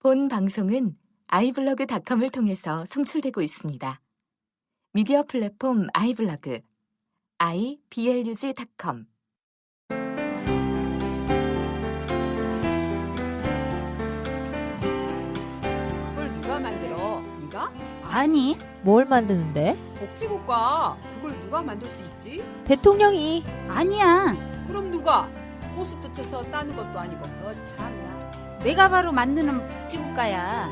본 방송은 iblog.com을 통해서 송출되고 있습니다. 미디어 플랫폼 iblog, iblog.com. 그걸 누가 만들어? 네가? 아니, 뭘 만드는데? 복지국가. 그걸 누가 만들 수 있지? 대통령이. 아니야. 그럼 누가? 고스톱 쳐서 따는 것도 아니고. 참나. 내가 바로 만드는 복지국가야.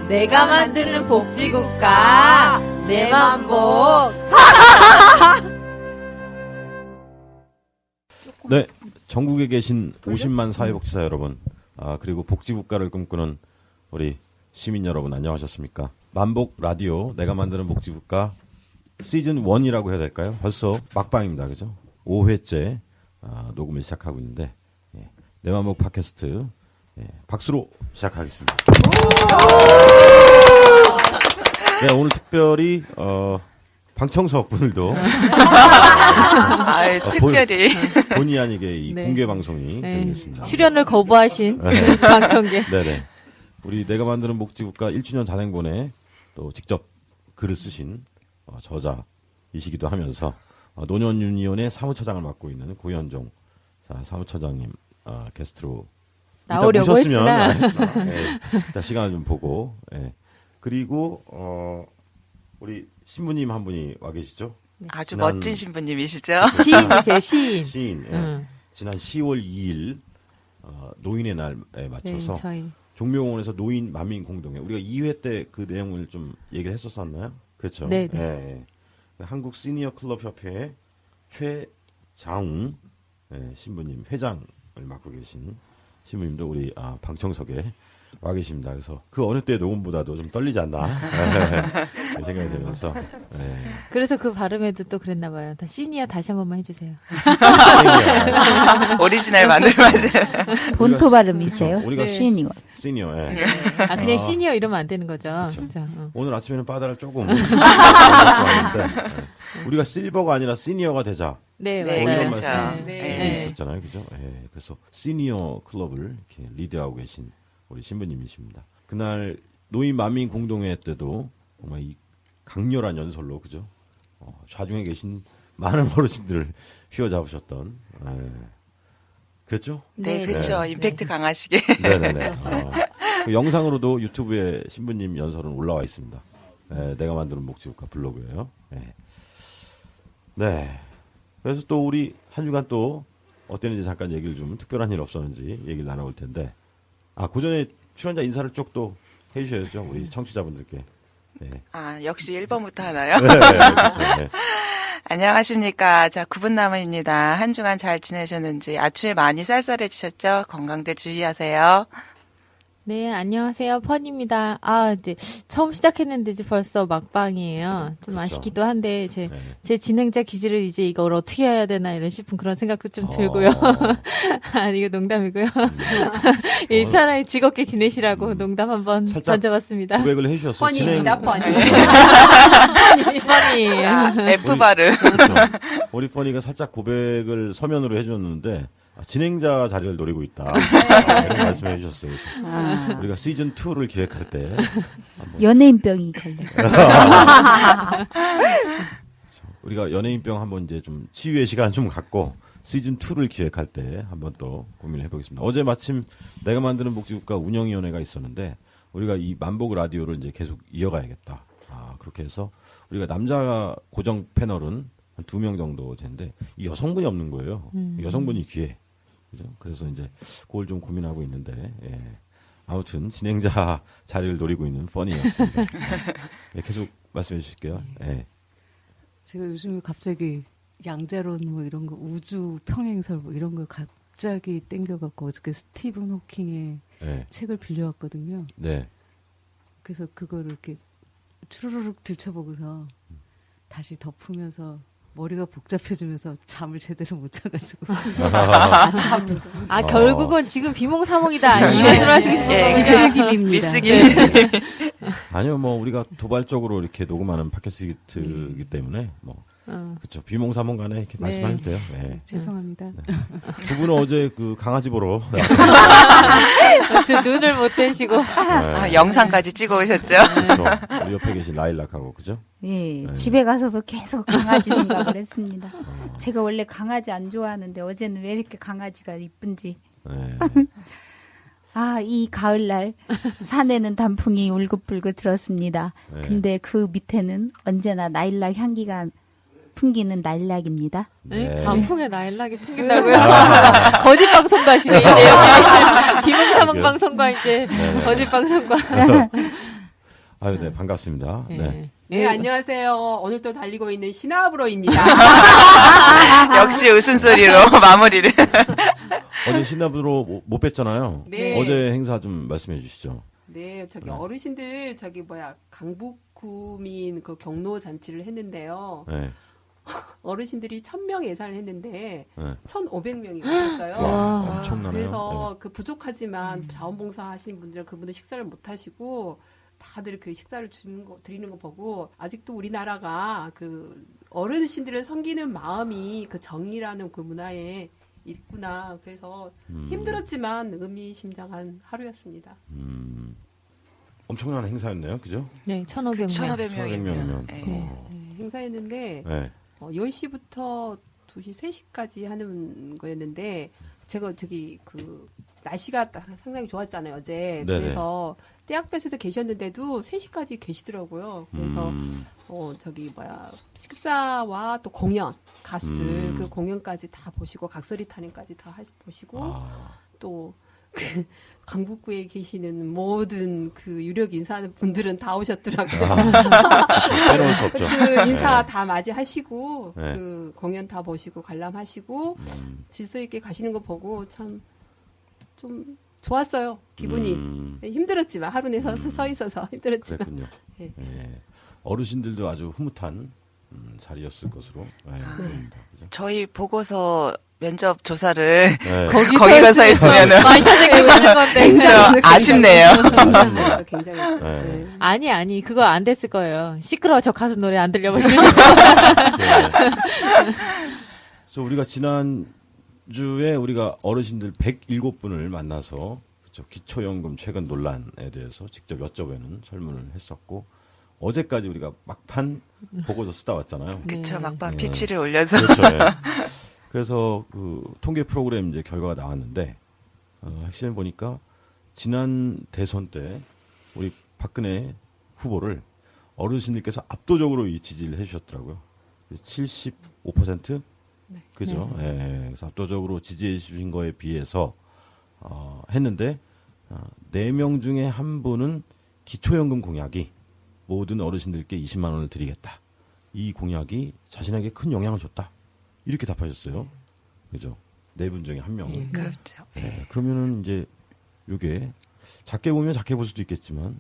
내가 만드는 복지국가. 내 만복. 네, 전국에 계신 50만 사회복지사 여러분, 그리고 복지국가를 꿈꾸는 우리 시민 여러분 안녕하셨습니까? 만복 라디오 내가 만드는 복지국가 시즌 1이라고 해야 될까요? 벌써 막방입니다, 그죠? 5회째 녹음을 시작하고 있는데, 내 만복 팟캐스트 박수로 시작하겠습니다. 네, 오늘 특별히 방청석 분들도 특별히 본의 아니게 이 네. 공개 방송이 되겠습니다. 출연을 거부하신 방청객. 네네. 우리 내가 만드는 복지국가 1주년 단행본에 또 직접 글을 쓰신 저자이시기도 하면서 노년유니온의 사무처장을 맡고 있는 고현종 사무처장님 게스트로 나오려고 모셨으면 했으나. 일단 시간을 좀 보고 그리고 우리 신부님 한 분이 와 계시죠? 아주 멋진 신부님이시죠? 시인이세요, 시인. 시인. 지난 10월 2일 노인의 날에 맞춰서 네, 저희. 종묘공원에서 노인 만민 공동회 우리가 2회 때 그 내용을 좀 얘기를 했었었나요? 그렇죠. 네. 한국 시니어 클럽 협회의 최장웅 신부님 회장을 맡고 계신 신부님도 우리 방청석에 와 계십니다. 그래서 그 어느 때 녹음보다도 좀 떨리지 않나 생각이 들면서. 그래서 그 발음에도 또 그랬나 봐요. 다 시니어 다시 한 번만 해주세요. 오리지널 마늘 맞아요. 본토 발음이세요? 우리가 시니어. 시니어. 그냥 시니어 이러면 안 되는 거죠. 그렇죠. 그렇죠. 오늘 아침에는 바다를 조금 왔는데 우리가 실버가 아니라 시니어가 되자. 네, 네, 맞아요. 이런 그렇죠. 말씀 네. 있었잖아요, 그죠? 그래서 시니어 클럽을 이렇게 리드하고 계신 우리 신부님이십니다. 그날 노인 만민 공동회 때도 정말 이 강렬한 연설로, 그죠? 좌중에 계신 많은 어르신들을 휘어잡으셨던, 그랬죠? 네, 그렇죠. 임팩트 강하시게. 네네네. 그 영상으로도 유튜브에 신부님 연설은 올라와 있습니다. 내가 만드는 복지국가 블로그예요. 네. 그래서 또 우리 한 주간 또 어땠는지 잠깐 얘기를 좀 특별한 일 없었는지 얘기를 나눠볼 텐데, 그 전에 출연자 인사를 쭉 또 해주셔야죠. 우리 청취자분들께. 네. 역시 1번부터 하나요? 그렇죠. 안녕하십니까. 자, 구분나무입니다. 한 주간 잘 지내셨는지, 아침에 많이 쌀쌀해지셨죠? 건강들 주의하세요. 네, 안녕하세요. 펀입니다. 이제 처음 시작했는데 이제 벌써 막방이에요. 좀 그렇죠. 아쉽기도 한데 제 진행자 기질을 이제 이걸 어떻게 해야 되나 이런 싶은 그런 생각도 좀 들고요. 이거 농담이고요. 편하게 즐겁게 지내시라고 농담 한번 던져봤습니다. 고백을 해주셨어요. 펀입니다, 펀. 펀이. F 발음. 그렇죠. 우리 펀이가 살짝 고백을 서면으로 해줬는데 진행자 자리를 노리고 있다. 이런 말씀해 주셨어요. 그래서 우리가 시즌 2를 기획할 때 연예인병이 걸렸어요. 우리가 연예인병 한번 이제 좀 치유의 시간 좀 갖고 시즌 2를 기획할 때 한번 또 고민을 해보겠습니다. 어제 마침 내가 만드는 복지국가 운영위원회가 있었는데 우리가 이 만복 라디오를 이제 계속 이어가야겠다. 그렇게 해서 우리가 남자 고정 패널은 한 2명 정도 되는데 이 여성분이 없는 거예요. 여성분이 귀해. 그죠? 그래서 이제 그걸 좀 고민하고 있는데 아무튼 진행자 자리를 노리고 있는 펀이었습니다. 계속 말씀해 주실게요. 제가 요즘에 갑자기 양자론 뭐 이런 거 우주 평행설 뭐 이런 걸 갑자기 땡겨갖고 어저께 스티븐 호킹의 책을 빌려왔거든요. 네. 그래서 그거를 이렇게 추르륵 들춰보고서 다시 덮으면서 머리가 복잡해지면서 잠을 제대로 못 자가지고 아침부터 결국은 지금 비몽사몽이다. 이 말씀을 하시고 싶은 거군요. 미스김입니다. 미스김. 아니요, 뭐 우리가 도발적으로 이렇게 녹음하는 팟캐스트이기 때문에 뭐 그렇죠. 비몽사몽 간에 이렇게 말씀하셔도 돼요. 네. 죄송합니다. 두 분은 어제 그 강아지 보러 저 눈을 못 못 되시고. 아, 영상까지 찍어 오셨죠? 그렇죠. 우리 옆에 계신 라일락하고 그죠? 예, 네. 집에 가서도 계속 강아지 생각을 했습니다. 제가 원래 강아지 안 좋아하는데 어제는 왜 이렇게 강아지가 이쁜지. 네. 아, 이 가을날 산에는 단풍이 울긋불긋 들었습니다. 네. 근데 그 밑에는 언제나 나일락 향기가 풍기는 나일락입니다. 네? 단풍에 나일락이 풍긴다고요? 거짓 방송도 하시네요. 김흥사망 방송과 이제 네. 거짓 방송과. 아유, 네, 반갑습니다. 네. 네, 안녕하세요. 오늘도 달리고 있는 시나브로입니다. 역시 웃음소리로 마무리를. 어제 신나부로 못 뵀잖아요. 네. 어제 행사 좀 말씀해 주시죠. 네, 저기 어르신들 강북구민 그 경로 잔치를 했는데요. 네. 어르신들이 1,000명 예산을 했는데 네. 1,500명이 오셨어요. 와, 엄청나네요. 그래서 그 부족하지만 자원봉사 하시는 분들은 그분들 식사를 못 하시고 다들 그 식사를 드리는 거 보고 아직도 우리나라가 그 어르신들을 섬기는 마음이 그 정이라는 그 문화에 있구나. 그래서 힘들었지만 의미심장한 하루였습니다. 엄청난 행사였네요. 그죠? 네, 1,500명. 1,500명이면. 1,500명이면. 네. 행사했는데 네. 10시부터 2시, 3시까지 하는 거였는데 제가 저기 그 날씨가 상당히 좋았잖아요, 어제. 네네. 그래서 떼약볕에서 계셨는데도 3시까지 계시더라고요. 그래서 식사와 또 공연, 가수들 그 공연까지 다 보시고 각설이 탄핵까지 다 보시고 또 그 강북구에 계시는 모든 그 유력 인사하는 분들은 다 오셨더라고요. 빼놓을 수 없죠. 그 인사 네. 다 맞이하시고 네. 그 공연 다 보시고 관람하시고 질서 있게 가시는 거 보고 참 좀 좋았어요. 기분이. 네, 힘들었지만 하루 내서 서 있어서 힘들었지만. 그랬군요. 네. 네. 어르신들도 아주 흐뭇한 자리였을 것으로 보입니다. 그죠? 저희 보고서 면접 조사를 네. 거기 가서 했으면은 마이샤는 괜찮을 건데. 저 아쉽네요. 아쉽네요. 굉장히. 네. 네. 아니, 그거 안 됐을 거예요. 시끄러워, 저 가수 노래 안 들려버리는 그래서 우리가 지난주에 우리가 어르신들 107분을 만나서 그렇죠. 기초연금 최근 논란에 대해서 직접 여쭤보는 설문을 했었고 어제까지 우리가 막판 보고서 쓰다 왔잖아요. 그쵸, 막판 네. PC를 올려서. 그렇죠. 예. 그래서 그 통계 프로그램 이제 결과가 나왔는데 핵심을 보니까 지난 대선 때 우리 박근혜 후보를 어르신들께서 압도적으로 지지를 해주셨더라고요. 75%? 네. 그죠? 예. 그래서 압도적으로 지지해 주신 거에 비해서 했는데 4명 중에 한 분은 기초연금 공약이 모든 어르신들께 20만 원을 드리겠다. 이 공약이 자신에게 큰 영향을 줬다. 이렇게 답하셨어요. 그죠? 4분 중에 한 명은. 그렇죠. 네, 그러면은 이제 이게 작게 보면 작게 볼 수도 있겠지만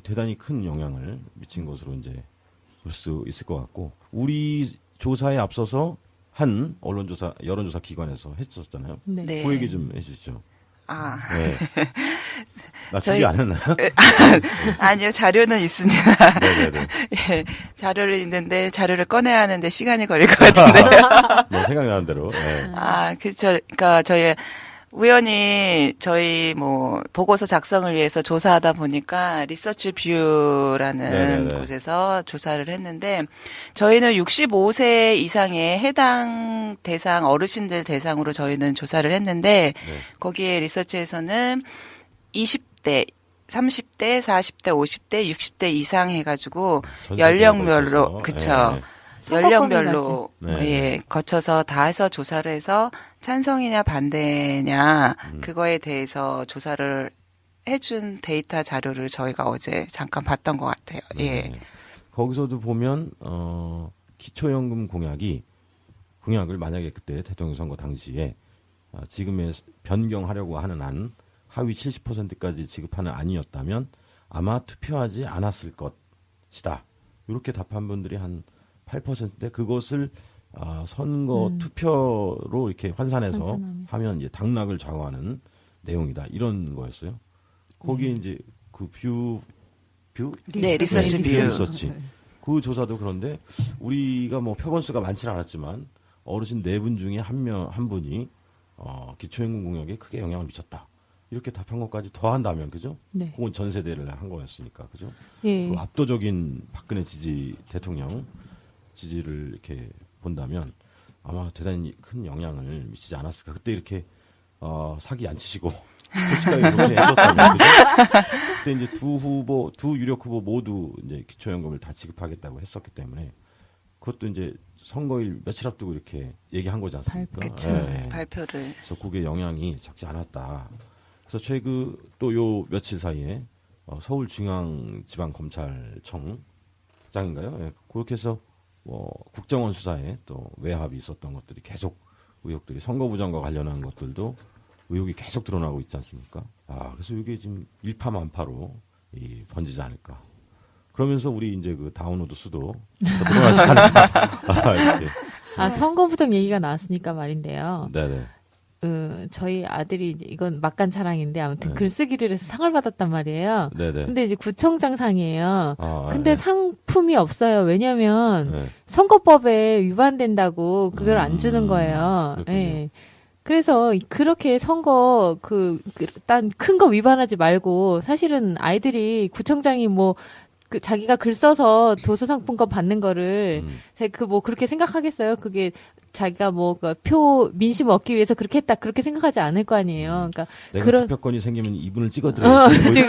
대단히 큰 영향을 미친 것으로 이제 볼 수 있을 것 같고 우리 조사에 앞서서 한 여론조사 기관에서 했었잖아요. 네. 그 얘기 좀 해주시죠. 아. 네. 나 저희- 준비 안 했나요? 아니요, 자료는 있습니다. 네네네. 예, 자료를 있는데 자료를 꺼내야 하는데 시간이 걸릴 것 같은데요. 뭐 생각나는 대로. 네. 아, 그렇죠. 그러니까 저희 우연히 저희 뭐 보고서 작성을 위해서 조사하다 보니까 리서치 뷰라는 네네네. 곳에서 조사를 했는데 저희는 65세 이상의 해당 대상 어르신들 대상으로 저희는 조사를 했는데 네. 거기에 리서치에서는 20대 30대, 40대, 50대, 60대 이상 해가지고 전 연령별로 세계적으로 그쵸. 있어서. 연령별로 네. 예, 거쳐서 다 해서 조사를 해서 찬성이냐 반대냐 그거에 대해서 조사를 해준 데이터 자료를 저희가 어제 잠깐 봤던 것 같아요. 예. 네. 거기서도 보면 기초연금 공약을 만약에 그때 대통령 선거 당시에 지금의 변경하려고 하는 안 하위 70%까지 지급하는 안이었다면 아마 투표하지 않았을 것이다. 이렇게 답한 분들이 한 8%인데 그것을 선거 투표로 이렇게 환산해서 하면 이제 당락을 좌우하는 내용이다. 이런 거였어요. 거기에 이제 그 뷰 네, 리서치 뷰. 리서치. 그 조사도 그런데 우리가 뭐 표본수가 많지는 않았지만 어르신 4분 중에 한 분이 기초연금 공약에 크게 영향을 미쳤다. 이렇게 답한 것까지 더한다면 그죠? 네. 혹은 전세대를 한 거였으니까 그죠? 예. 그 압도적인 박근혜 대통령 지지를 이렇게 본다면 아마 대단히 큰 영향을 미치지 않았을까. 그때 이렇게 사기 안 치시고 솔직하게 그렇게 해줬다면 그죠? 그때 이제 두 유력 후보 모두 이제 기초연금을 다 지급하겠다고 했었기 때문에 그것도 이제 선거일 며칠 앞두고 이렇게 얘기한 거지 않습니까? 그쵸. 예. 발표를. 그래서 그게 영향이 적지 않았다. 그래서 최근 또 요 며칠 사이에 서울중앙지방검찰청장인가요? 예. 그렇게 해서 국정원 수사에 또 외압이 있었던 것들이 계속 의혹들이 선거 부정과 관련한 것들도 의혹이 계속 드러나고 있지 않습니까? 그래서 이게 지금 일파만파로 번지지 않을까. 그러면서 우리 이제 그 다운로드 수도 더 늘어나지 않을까. 이렇게. 선거 부정 얘기가 나왔으니까 말인데요. 네네. 저희 아들이 이제 이건 막간 자랑인데 아무튼 네. 글쓰기를 해서 상을 받았단 말이에요. 네네. 근데 이제 구청장 상이에요. 네. 근데 상품이 없어요. 왜냐면 네. 선거법에 위반된다고 그걸 안 주는 거예요. 그렇군요. 예. 그래서 그렇게 선거 딴 큰 거 위반하지 말고 사실은 아이들이 구청장이 자기가 글 써서 도서상품권 받는 거를 그렇게 생각하겠어요. 그게 자기가 표 민심 얻기 위해서 그렇게 했다 그렇게 생각하지 않을 거 아니에요. 그러니까 내가 투표권이 생기면 이분을 찍어드려야지.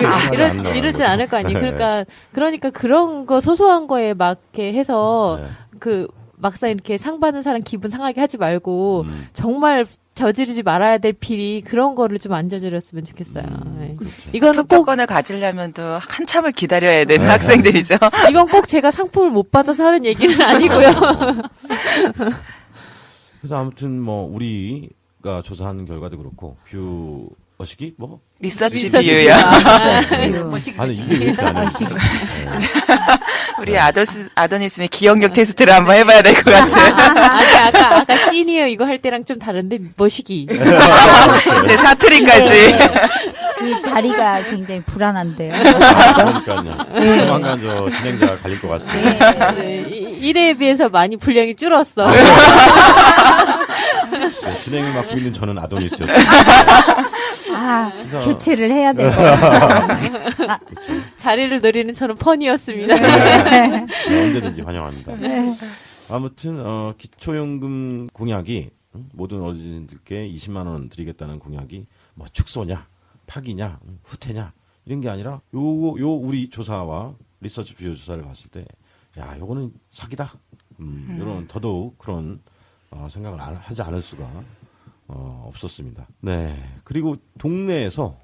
이러지 않을 거 아니에요. 그러니까 그런 거 소소한 거에 맞게 해서 네. 막상 이렇게 상 받는 사람 기분 상하게 하지 말고 정말 저지르지 말아야 될 필이 그런 거를 좀 안 저질렀으면 좋겠어요. 네. 그렇죠. 이거는 꼭 투표권을 가지려면도 한참을 기다려야 되는 학생들이죠. 이건 꼭 제가 상품을 못 받아서 하는 얘기는 아니고요. 그래서 아무튼 우리가 조사한 결과도 그렇고 뷰어시기 리서치 리서치 비유요. 아니 이게 왜 이렇게 안 해? 우리 아도니스의 기억력 테스트를 한번 해봐야 될 것 같아요. 아까 시니어 이거 할 때랑 좀 다른데 머시기. 네, 사투리까지. 그 자리가 굉장히 불안한데요. 그러니까요. 조만간 진행자가 갈릴 것 같습니다. 이래에 비해서 많이 분량이 줄었어. 네, 진행을 맡고 있는 저는 아도니스였어요. 교체를 해야 될 것 같아요. 자리를 노리는 저는 펀이었습니다. 네, 언제든지 환영합니다. 아무튼 기초연금 공약이 모든 어르신들께 20만 원 드리겠다는 공약이 축소냐, 파기냐, 후퇴냐 이런 게 아니라 요 우리 조사와 리서치 비교 조사를 봤을 때 요거는 사기다. 이런 더더욱 그런 생각을 하지 않을 수가 없었습니다. 네. 그리고 동네에서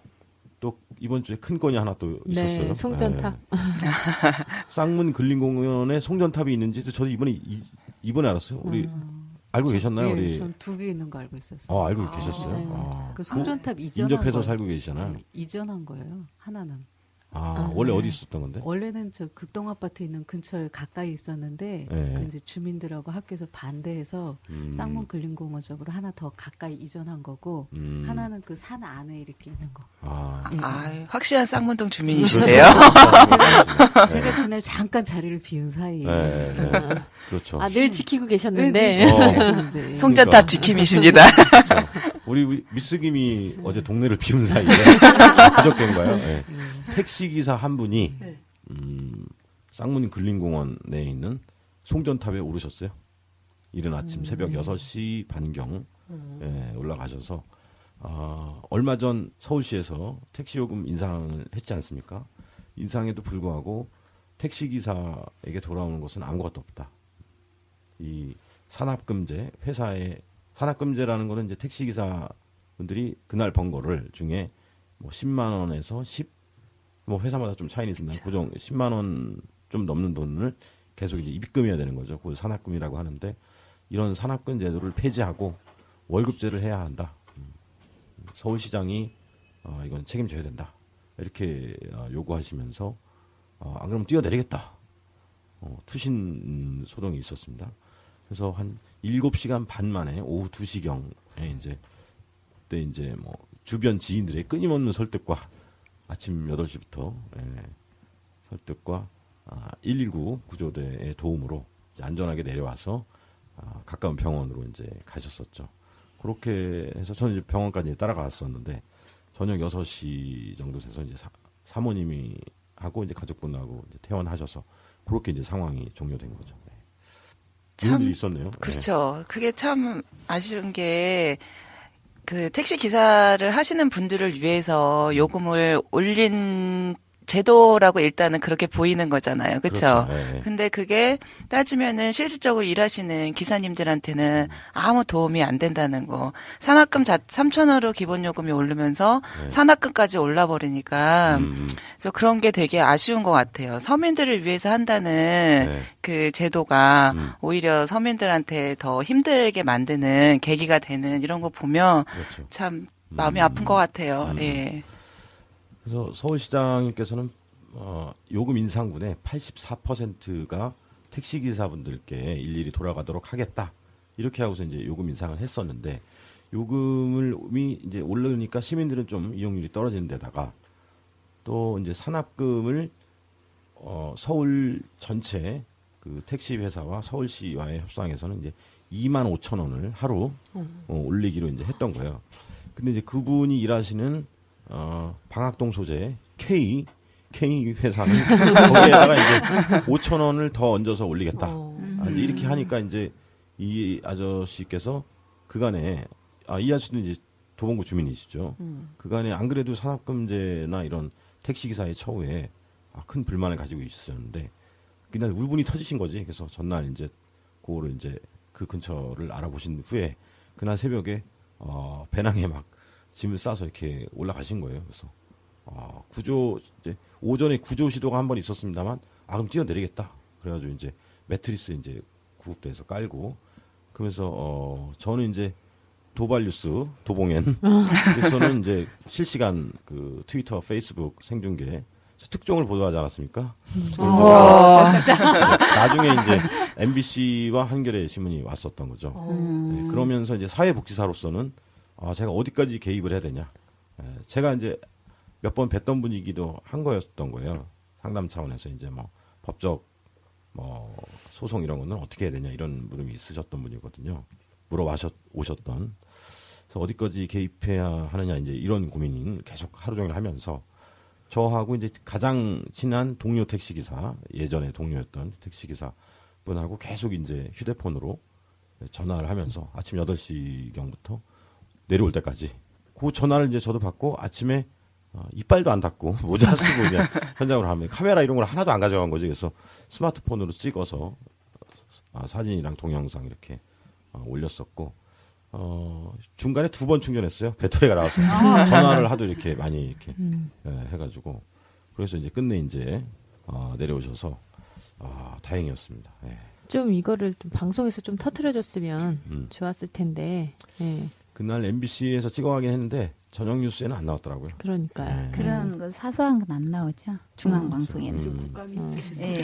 또 이번 주에 큰 건이 하나 또 있었어요. 네, 송전탑. 네. 쌍문 근린공원에 송전탑이 있는지 저도 이번에 알았어요. 우리 알고 계셨나요? 네, 우리 전 2개 있는 거 알고 있었어요. 알고 계셨어요? 네. 그 송전탑 이전한 인접해서 거예요. 살고 계시잖아요. 네, 이전한 거예요. 하나는. 원래 어디 있었던 건데? 원래는 저 극동 아파트 있는 근처에 가까이 있었는데 네. 그 이제 주민들하고 학교에서 반대해서 쌍문 근린공원 쪽으로 하나 더 가까이 이전한 거고 하나는 그 산 안에 이렇게 있는 거. 확실한 쌍문동 주민이신데요. 제가 그날 잠깐 자리를 비운 사이에 그렇죠. 늘 지키고 계셨는데. 네. 송전탑 그러니까. 지킴이십니다. 우리 미스김이 어제 동네를 비운 사이에 그저께인가요? 네. 택시기사 한 분이 쌍문 근린공원 내에 있는 송전탑에 오르셨어요. 이른 아침 새벽 6시 반경 올라가셔서 얼마 전 서울시에서 택시요금 인상을 했지 않습니까? 인상에도 불구하고 택시기사에게 돌아오는 것은 아무것도 없다. 이 산업금제, 회사의 산업금제라는 거는 이제 택시기사분들이 그날 번 거를 중에 10만 원에서 회사마다 좀 차이는 있습니다. 고정 10만 원 좀 넘는 돈을 계속 이제 입금해야 되는 거죠. 그걸 산업금이라고 하는데 이런 산업금 제도를 폐지하고 월급제를 해야 한다. 서울시장이 이건 책임져야 된다. 이렇게 요구하시면서 안 그러면 뛰어내리겠다. 투신 소동이 있었습니다. 그래서 한 7시간 반 만에 오후 2시경에 그때 주변 지인들의 끊임없는 설득과 아침 8시부터 설득과 119 구조대의 도움으로 안전하게 내려와서 가까운 병원으로 가셨었죠. 그렇게 해서 저는 이제 병원까지 따라갔었는데 저녁 6시 정도 돼서 이제 사모님이 하고 이제 가족분하고 이제 퇴원하셔서 그렇게 이제 상황이 종료된 거죠. 네. 참, 그런 일이 있었네요. 그렇죠. 그게 참 아쉬운 게, 그 택시 기사를 하시는 분들을 위해서 요금을 올린 제도라고 일단은 그렇게 보이는 거잖아요. 그렇죠? 네. 근데 그게 따지면은 실질적으로 일하시는 기사님들한테는 아무 도움이 안 된다는 거. 산악금 3,000원으로 기본 요금이 오르면서 네. 산악금까지 올라 버리니까 그래서 그런 게 되게 아쉬운 것 같아요. 서민들을 위해서 한다는 네. 그 제도가 오히려 서민들한테 더 힘들게 만드는 계기가 되는 이런 거 보면 그렇죠. 참 마음이 아픈 것 같아요. 예. 그래서 서울시장님께서는 요금 인상분의 84%가 택시기사분들께 일일이 돌아가도록 하겠다. 이렇게 하고서 이제 요금 인상을 했었는데 요금이 이제 오르니까 시민들은 좀 이용률이 떨어지는 데다가 또 이제 산악금을 서울 전체 그 택시 회사와 서울시와의 협상에서는 이제 25,000원을 하루 올리기로 이제 했던 거예요. 근데 이제 그분이 일하시는 방학동 소재 K 회사는 거기에다가 이제 5,000원을 더 얹어서 올리겠다. 이제 이렇게 하니까 이제 이 아저씨께서 그간에 이 아저씨도 이제 도봉구 주민이시죠. 그간에 안 그래도 산악금제나 이런 택시기사의 처우에 큰 불만을 가지고 있었는데 그날 울분이 터지신 거지. 그래서 전날 이제 그거를 이제 그 근처를 알아보신 후에 그날 새벽에 배낭에 막 짐을 싸서 이렇게 올라가신 거예요. 그래서 이제 오전에 구조 시도가 한 번 있었습니다만 그럼 뛰어내리겠다. 그래가지고 이제 매트리스 이제 구급대에서 깔고 그러면서 저는 이제 도발뉴스 도봉엔에서는 이제 실시간 그 트위터, 페이스북 생중계 특종을 보도하지 않았습니까? 나중에 이제 MBC와 한겨레 신문이 왔었던 거죠. 네, 그러면서 이제 사회복지사로서는 제가 어디까지 개입을 해야 되냐. 제가 이제 몇 번 뵀던 분이기도 한 거였던 거예요. 상담 차원에서 이제 뭐 법적 소송 이런 거는 어떻게 해야 되냐 이런 물음이 있으셨던 분이거든요. 오셨던. 그래서 어디까지 개입해야 하느냐 이제 이런 고민을 계속 하루 종일 하면서 저하고 이제 가장 친한 동료 택시기사, 예전에 동료였던 택시기사 분하고 계속 이제 휴대폰으로 전화를 하면서 아침 8시경부터 내려올 때까지 그 전화를 이제 저도 받고 아침에 이빨도 안 닦고 모자 쓰고 그냥 현장으로 하면 카메라 이런 걸 하나도 안 가져간 거지. 그래서 스마트폰으로 찍어서 사진이랑 동영상 이렇게 올렸었고 중간에 2번 충전했어요. 배터리가 나와서 전화를 하도 이렇게 많이 이렇게 해가지고 그래서 이제 끝내 이제 내려오셔서 다행이었습니다. 예. 좀 이거를 좀 방송에서 좀 터트려줬으면 좋았을 텐데. 예. 그날 MBC에서 찍어가긴 했는데 저녁 뉴스에는 안 나왔더라고요. 그러니까요. 그런 거 사소한 건 안 나오죠. 중앙방송에는. 국감이 있듯이. 예.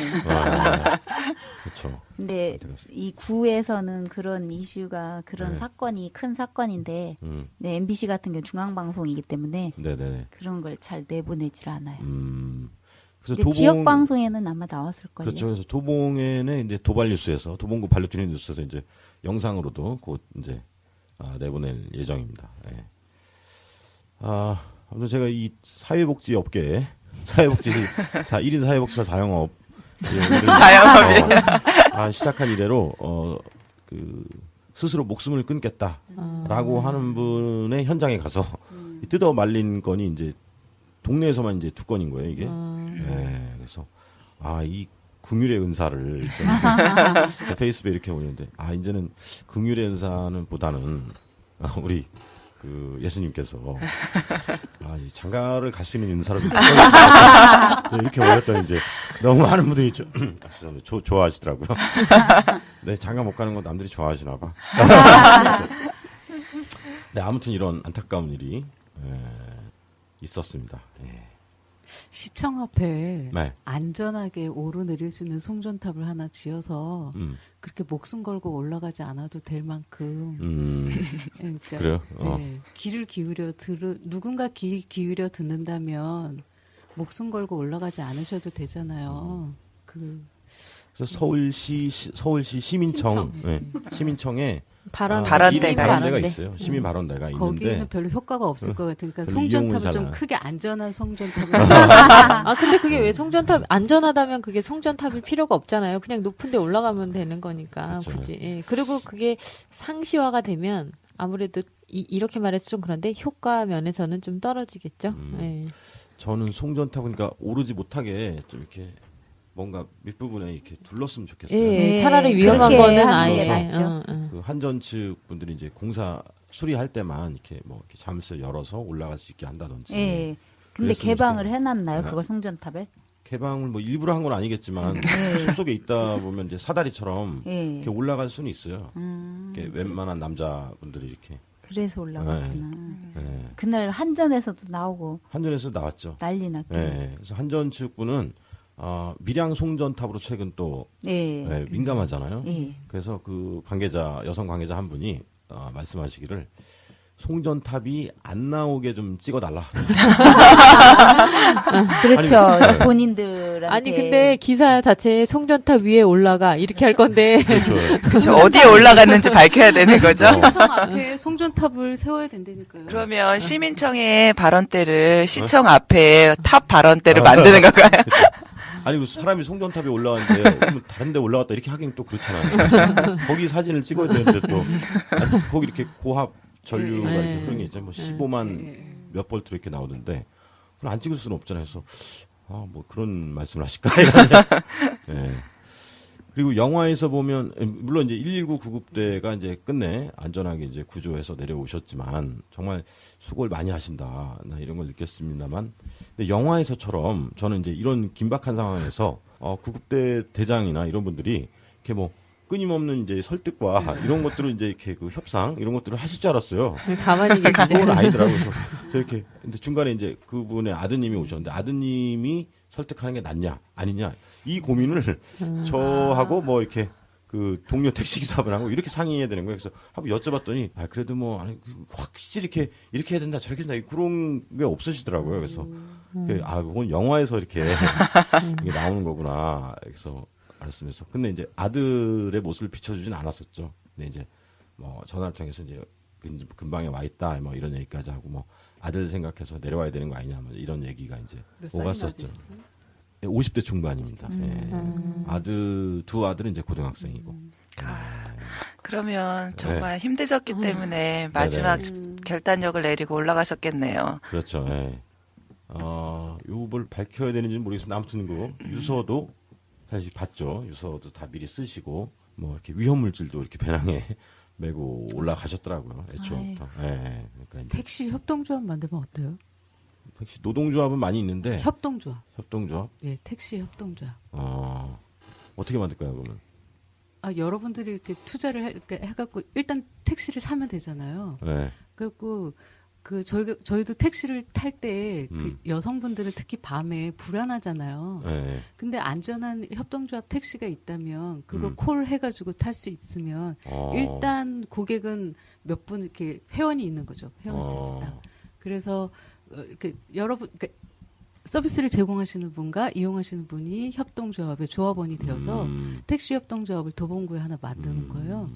그렇죠. 근데 이 구에서는 그런 이슈가 그런 네. 사건이 큰 사건인데 네, MBC 같은 경우 중앙방송이기 때문에 네네. 그런 걸 잘 내보내질 않아요. 그래서 이제 지역 방송에는 아마 나왔을 거예요. 그렇죠. 그래서 도봉에는 이제 도발 뉴스에서 도봉구 반려주민 뉴스에서 이제 영상으로도 곧 이제 내보낼 예정입니다. 예. 아무튼 제가 이 사회복지 업계에 1인 사회복지사 자영업 시작한 이래로 스스로 목숨을 끊겠다라고 하는 분의 현장에 가서 뜯어 말린 건이 이제 동네에서만 이제 2건인 거예요, 이게. 네, 그래서 이 긍휼의 은사를 페이스북에 이렇게 올렸는데 이제는 긍휼의 은사는 보다는 우리 그 예수님께서 이 장가를 갈 수 있는 은사를 이렇게 올렸더니 이제 너무 많은 분들이 좋아하시더라고요. 네, 장가 못 가는 건 남들이 좋아하시나 봐. 네, 아무튼 이런 안타까운 일이 있었습니다. 예. 시청 앞에 네. 안전하게 오르내릴 수 있는 송전탑을 하나 지어서 그렇게 목숨 걸고 올라가지 않아도 될 만큼 그러니까, 그래요? 네, 귀를 기울여 누군가 귀 기울여 듣는다면 목숨 걸고 올라가지 않으셔도 되잖아요. 그 그래서 서울시 시민청, 예, 시민청에 발언대가 발언대가 있어요. 시민 발언대가 있는데 거기에는 별로 효과가 없을 것 같으니까 별로 이용을 송전탑을 잘 좀 안- 크게 안전한 송전탑을 근데 그게 왜 송전탑, 안전하다면 그게 송전탑일 필요가 없잖아요. 그냥 높은 데 올라가면 되는 거니까, 그쵸. 굳이. 예. 그리고 그게 상시화가 되면 아무래도 이렇게 말해서 좀 그런데 효과 면에서는 좀 떨어지겠죠. 예. 저는 송전탑 그러니까 오르지 못하게 좀 이렇게 뭔가 밑부분에 이렇게 둘렀으면 좋겠어요. 예, 예, 차라리 위험한 그렇게 거는 하는 게 아예. 낫죠. 그 한전 측 분들이 이제 공사 수리할 때만 이렇게 뭐 이렇게 잠시 열어서 올라갈 수 있게 한다든지. 예. 근데 그랬으면 개방을 좋겠네요. 해놨나요? 네. 그걸 송전탑을? 개방을 뭐 일부러 한 건 아니겠지만 숲속에 있다 보면 이제 사다리처럼 예. 이렇게 올라갈 수는 있어요. 이렇게 웬만한 남자분들이 이렇게. 그래서 올라갔구나. 예. 그날 한전에서도 나오고 한전에서 나왔죠. 난리 났죠. 예. 그래서 한전 측 분은 밀양 송전탑으로 최근 또 예. 예, 민감하잖아요. 예. 그래서 그 관계자 여성 관계자 한 분이 말씀하시기를 송전탑이 안 나오게 좀 찍어달라. 그렇죠. 아니, 네. 본인들한테. 아니, 근데 기사 자체에 송전탑 위에 올라가. 이렇게 할 건데. 그렇죠. 그렇죠. 어디에 올라갔는지 밝혀야 되는 거죠. 시청 앞에 송전탑을 세워야 된다니까요. 그러면 시민청의 발언대를 시청 앞에 탑 발언대를 만드는 건가요? 아니 그 사람이 송전탑에 올라왔는데 그러면 다른 데 올라갔다 이렇게 하긴 또 그렇잖아요. 거기 사진을 찍어야 되는데 또 아니, 거기 이렇게 고압 전류가 네. 이렇게 흐르는 게 있잖아요. 뭐 15만 몇 볼트로 이렇게 나오던데 그걸 안 찍을 수는 없잖아요. 그래서 뭐 그런 말씀을 하실까 이런. 예. 그리고 영화에서 보면 물론 이제 119 구급대가 이제 끝내 안전하게 이제 구조해서 내려오셨지만 정말 수고를 많이 하신다. 나 이런 걸 느꼈습니다만 근데 영화에서처럼 저는 이제 이런 긴박한 상황에서 구급대 대장이나 이런 분들이 이렇게 뭐 끊임없는 이제 설득과 이런 것들을 이제 이렇게 그 협상 이런 것들을 하실 줄 알았어요. 가만히 계시죠. 그건 아니더라고요. 그래서 저 이렇게 근데 중간에 이제 그분의 아드님이 오셨는데 아드님이 설득하는 게 낫냐 아니냐 이 고민을 저하고 뭐 이렇게 그 동료 택시기사분하고 이렇게 상의해야 되는 거예요. 그래서 한번 여쭤봤더니 그래도 뭐 아니, 확실히 이렇게 해야 된다 저렇게 해야 된다 그런 게 없으시더라고요. 그래서 그건 영화에서 이렇게 이게 나오는 거구나. 그래서 알았으면서 근데 이제 아들의 모습을 비춰주진 않았었죠. 근데 이제 뭐 전화를 통해서 이제 근방에 와 있다 뭐 이런 얘기까지 하고 뭐 아들 생각해서 내려와야 되는 거 아니냐 뭐 이런 얘기가 이제 몇 살이나 오갔었죠. 되셨어요? 50대 중반입니다. 예. 두 아들은 이제 고등학생이고. 그러면 정말 힘드셨기 때문에 마지막 네네. 결단력을 내리고 올라가셨겠네요. 그렇죠. 예. 요걸 밝혀야 되는지는 모르겠습니다. 아무튼 그 유서도 사실 봤죠. 유서도 다 미리 쓰시고 뭐 이렇게 위험 물질도 이렇게 배낭에 메고 올라가셨더라고요. 애초부터. 예. 그러니까 이제 택시 협동조합 만들면 어때요? 택시 노동조합은 많이 있는데 협동조합. 협동조합 예, 택시 협동조합. 어떻게 만들까요, 그러면? 여러분들이 이렇게 투자를 이렇게 해갖고 일단 택시를 사면 되잖아요. 네. 그래갖고 저희도 택시를 탈 때 그 여성분들은 특히 밤에 불안하잖아요. 네. 근데 안전한 협동조합 택시가 있다면 그걸 콜 해가지고 탈 수 있으면 일단 고객은 몇 분 이렇게 회원이 있는 거죠. 회원들이 딱. 그래서 이렇게 여러분 그러니까 서비스를 제공하시는 분과 이용하시는 분이 협동조합의 조합원이 되어서 택시 협동조합을 도봉구에 하나 만드는 거예요.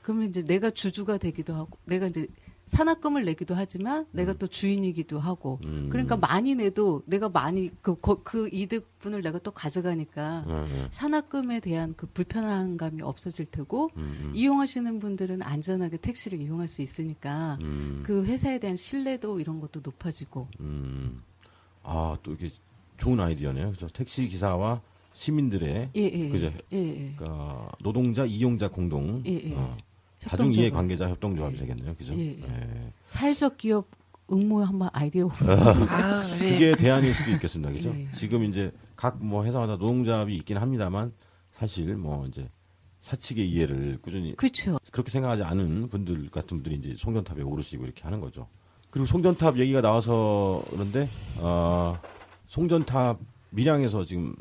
그러면 이제 내가 주주가 되기도 하고 내가 이제 산학금을 내기도 하지만 내가 또 주인이기도 하고 그러니까 많이 내도 내가 많이 그 이득분을 내가 또 가져가니까 산학금에 대한 그 불편한 감이 없어질 테고 이용하시는 분들은 안전하게 택시를 이용할 수 있으니까 그 회사에 대한 신뢰도 이런 것도 높아지고 또 이게 좋은 아이디어네요. 그죠? 택시 기사와 시민들의 그죠? 그러니까 노동자 이용자 공동 다중 이해 관계자 협동조합이 되겠네요. 그죠? 사회적 기업 응모에 한번 아이디어 그게 대안일 수도 있겠습니다. 그죠? 예. 지금 이제 각 뭐 회사마다 노동조합이 있긴 합니다만 사실 뭐 이제 사측의 이해를 꾸준히 그렇죠. 그렇게 생각하지 않은 분들 같은 분들이 이제 송전탑에 오르시고 이렇게 하는 거죠. 그리고 송전탑 얘기가 나와서 그런데 송전탑 밀양에서 지금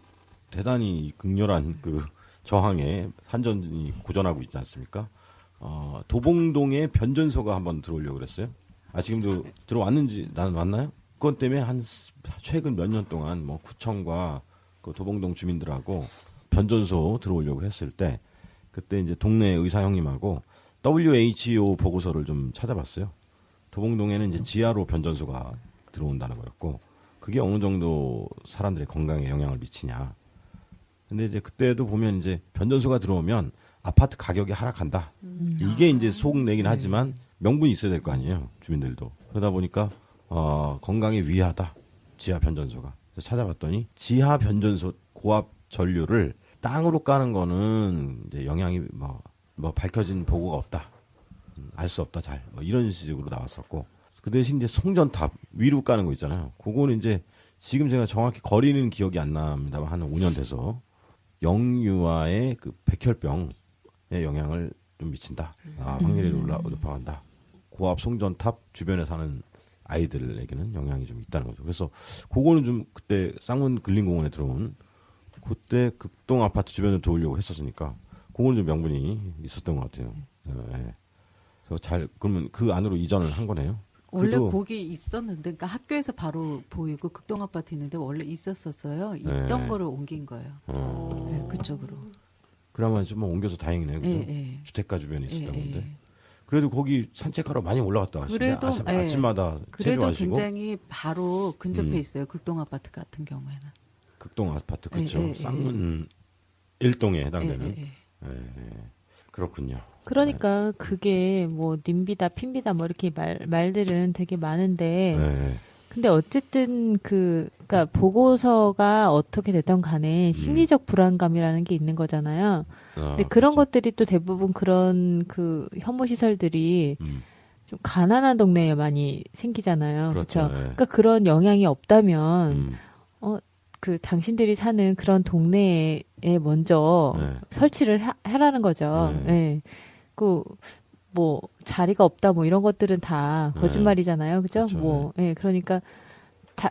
대단히 극렬한 그 저항에 한전이 고전하고 있지 않습니까? 도봉동에 변전소가 한번 들어오려고 그랬어요. 지금도 들어왔는지 나는 왔나요? 그것 때문에 최근 몇 년 동안 뭐 구청과 그 도봉동 주민들하고 변전소 들어오려고 했을 때 그때 이제 동네 의사 형님하고 WHO 보고서를 좀 찾아봤어요. 도봉동에는 이제 지하로 변전소가 들어온다는 거였고 그게 어느 정도 사람들의 건강에 영향을 미치냐. 근데 이제 그때도 보면 이제 변전소가 들어오면 아파트 가격이 하락한다. 이게 이제 속내긴 하지만 명분이 있어야 될 거 아니에요. 주민들도. 그러다 보니까 건강에 위하다. 지하 변전소가. 그래서 찾아봤더니 지하 변전소 고압 전류를 땅으로 까는 거는 이제 영향이 뭐 밝혀진 보고가 없다. 알 수 없다. 잘. 뭐 이런 식으로 나왔었고. 그 대신 이제 송전탑 위로 까는 거 있잖아요. 그거는 이제 지금 제가 정확히 거리는 기억이 안 납니다만 한 5년 돼서 영유아의 그 백혈병에 영향을 좀 미친다. 확률이 높아간다. 고압 송전탑 주변에 사는 아이들에게는 영향이 좀 있다는 거죠. 그래서 그거는 좀 그때 쌍문 근린공원에 들어온 그때 극동 아파트 주변을 도우려고 했었으니까 그거는 좀 명분이 있었던 것 같아요. 네. 그래서 그러면 그 안으로 이전을 한 거네요. 원래 그래도- 거기 있었는데, 그러니까 학교에서 바로 보이고 극동 아파트 있는데 원래 있었었어요. 있던 네. 거를 옮긴 거예요. 네, 그쪽으로. 그나마 좀 옮겨서 다행이네요. 그죠? 예. 주택가 주변에 있었던 예, 건데. 예. 그래도 거기 산책하러 많이 올라갔다 하시네. 그래도, 예. 아침마다 그래도 체조하시고. 굉장히 바로 근접해 음. 있어요. 극동 아파트 같은 경우에는. 극동 아파트 그렇죠. 예, 예, 쌍문 일동에 해당되는. 예, 예, 예. 예. 그렇군요. 그러니까 그게 뭐 님비다 핀비다 뭐 이렇게 말들은 되게 많은데 예. 근데 어쨌든 그러니까 보고서가 어떻게 됐던 간에 심리적 불안감이라는 게 있는 거잖아요. 근데 그런 그렇죠. 것들이 또 대부분 그런 그 혐오 시설들이 음. 좀 가난한 동네에 많이 생기잖아요. 그렇죠. 그렇죠. 예. 그러니까 그런 영향이 없다면 음. 그 당신들이 사는 그런 동네에 먼저 네. 설치를 하라는 거죠. 네. 예. 뭐 자리가 없다 뭐 이런 것들은 다 네. 거짓말이잖아요. 그죠? 그렇죠. 뭐 그러니까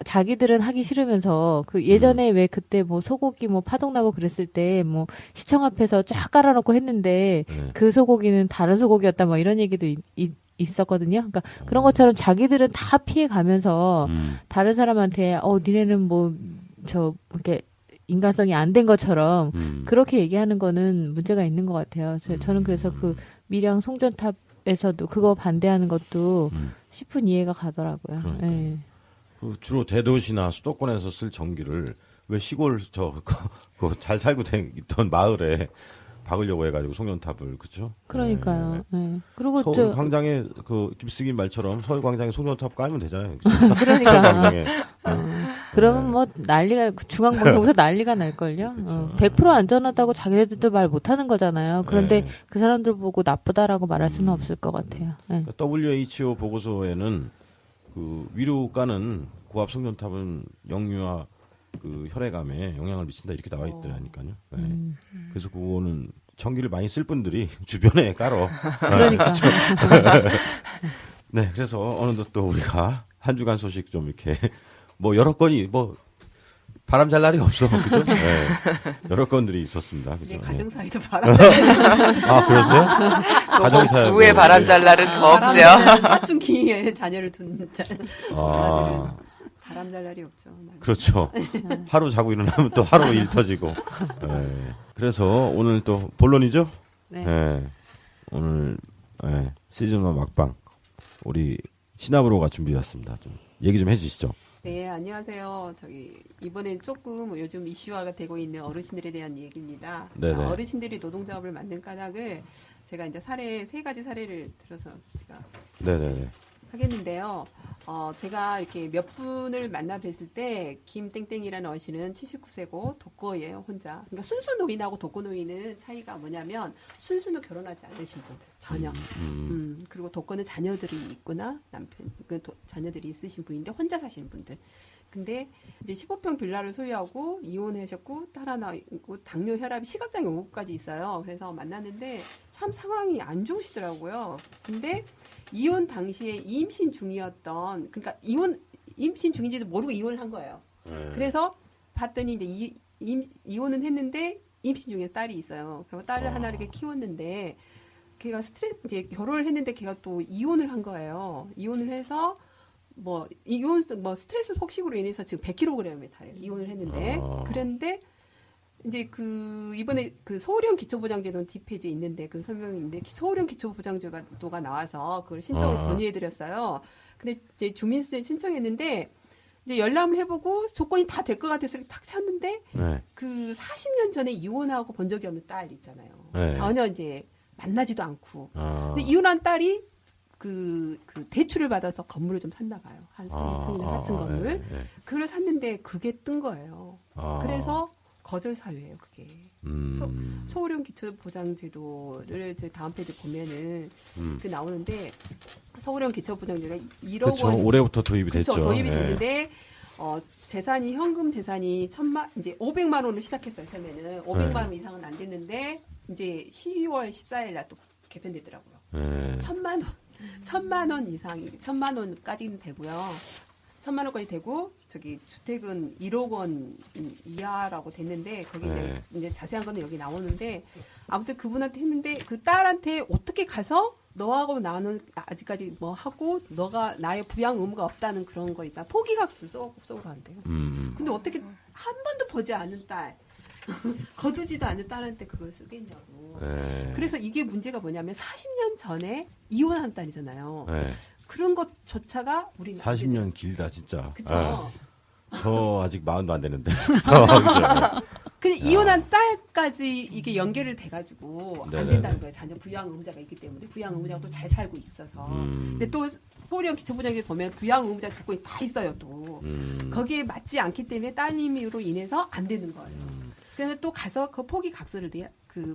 자기들은 하기 싫으면서 그 예전에 왜 그때 뭐 소고기 뭐 파동 나고 그랬을 때 뭐 시청 앞에서 쫙 깔아놓고 했는데 네. 그 소고기는 다른 소고기였다 뭐 이런 얘기도 있었거든요. 그러니까 그런 것처럼 자기들은 다 피해 가면서 다른 사람한테 니네는 뭐 이렇게 인간성이 안 된 것처럼 그렇게 얘기하는 거는 문제가 있는 것 같아요. 저는 그래서 그 밀양 송전탑에서도 그거 반대하는 것도 10분 이해가 가더라고요. 그러니까요. 예. 그 주로 대도시나 수도권에서 쓸 전기를 왜 시골 잘 살고 있던 마을에 박으려고 해가지고 송전탑을 그렇죠? 그러니까요. 예. 그리고 서울 광장에 그 김쓰기 말처럼 서울 광장에 송전탑 깔면 되잖아요. 그러니까 서울 광장에. 그러면 뭐 난리가 중앙방송에서 난리가 날 걸요. 그쵸. 100% 안전하다고 자기네들도 말 못하는 거잖아요. 그런데 네. 그 사람들 보고 나쁘다라고 말할 수는 없을 것 같아요. 예. 그러니까 WHO 보고서에는 그 위로 까는 고압 송전탑은 영유아 그 혈액암에 영향을 미친다 이렇게 나와 있더라니까요. 네. 그래서 그거는 전기를 많이 쓸 분들이 주변에 깔어. 그러니까. 네, 그래서 어느덧 또 우리가 한 주간 소식 좀 이렇게 뭐 여러 건이 뭐 바람 잘 날이 없어. 그죠? 네. 여러 건들이 있었습니다. 그죠? 이게 네. 가정사이도 바람 아, 그러세요? 가정사에 부의 뭐, 바람잘 날은 더 없죠. 사춘기에 자녀를 둔 아, 바람 잘 날이 없죠. 그렇죠. 하루 자고 일어나면 또 하루 일 터지고. 네. 그래서 오늘 또 본론이죠? 네. 네. 오늘 시즌 1 막방 우리 시나브로가 준비했습니다. 좀 얘기 좀 해주시죠. 네, 안녕하세요. 이번엔 조금 요즘 이슈화가 되고 있는 어르신들에 대한 얘기입니다. 네네. 어르신들이 노동자업을 만든 까닭을 제가 이제 세 가지 사례를 들어서 제가 네네네. 하겠는데요. 제가 이렇게 몇 분을 만나 뵀을 때, 김땡땡이라는 어르신은 79세고 독거예요, 혼자. 그러니까 순수 노인하고 독거 노인은 차이가 뭐냐면, 순수는 결혼하지 않으신 분들, 전혀. 그리고 독거는 자녀들이 있거나, 자녀들이 있으신 분인데, 혼자 사시는 분들. 근데 이제 15평 빌라를 소유하고 이혼하셨고 딸 하나 있고 당뇨 혈압이 시각장애 5급까지 있어요. 그래서 만났는데 참 상황이 안 좋으시더라고요. 근데 이혼 당시에 임신 중이었던 그러니까 임신 중인지도 모르고 이혼을 한 거예요. 그래서 봤더니 이제 이혼은 했는데 임신 중에 딸이 있어요. 그래서 딸을 하나 이렇게 키웠는데 걔가 이제 결혼을 했는데 걔가 또 이혼을 한 거예요. 이혼을 해서 스트레스 폭식으로 인해서 지금 100kg에 달해요. 이혼을 했는데. 그런데 이제 이번에 서울형 기초보장제도는 뒷페이지에 있는데 그 설명이 있는데 서울형 기초보장제도가 나와서 그걸 신청을 건의해드렸어요. 근데 이제 주민수에 신청했는데 이제 열람을 해보고 조건이 다 될 것 같아서 탁 쳤는데 네. 그 40년 전에 이혼하고 본 적이 없는 딸 있잖아요. 네. 전혀 이제 만나지도 않고. 아. 근데 이혼한 딸이 그 대출을 받아서 건물을 좀 샀나 봐요. 한 3천 4천 건물. 네, 네. 그걸 샀는데 그게 뜬 거예요. 아. 그래서 거절 사유예요, 그게. 음. 서울형 기초보장제도를 제 다음 페이지 보면은 그 나오는데 서울형 기초보장제도가 1억 그렇죠. 원 올해부터 도입이 됐죠. 도입이 네. 됐는데 재산이 현금 재산이 500만 원을 시작했어요. 처음에는 500만 원 이상은 안 됐는데 이제 12월 14일 날 또 개편되더라고요. 네. 1,000만 원 이상, 1,000만 원까지는 되고요. 1,000만 원까지 되고 저기 주택은 1억 원 이하라고 됐는데 거기 네. 이제 자세한 거는 여기 나오는데 아무튼 그분한테 했는데 그 딸한테 어떻게 가서 너하고 나는 아직까지 뭐 하고 너가 나의 부양 의무가 없다는 그런 거 있잖아. 포기각서를 써으로 한대요. 근데 어떻게 한 번도 보지 않은 딸 거두지도 않은 딸한테 그걸 쓰겠냐고. 네. 그래서 이게 문제가 뭐냐면 40년 전에 이혼한 딸이잖아요. 네. 그런 것조차가 우리는 40년 길다 진짜. 그쵸. 네. 저 아직 40도 안 되는데. 그죠? 근데 이혼한 딸까지 이게 연결이 돼가지고 안 네네네. 된다는 거예요. 자녀 부양 의무자가 있기 때문에 부양 의무자가 또 잘 살고 있어서. 근데 또 서울형 기초보장에 보면 부양 의무자 조건이 다 있어요. 또 거기에 맞지 않기 때문에 따님으로 인해서 안 되는 거예요. 그러면 또 가서 그 포기 각서를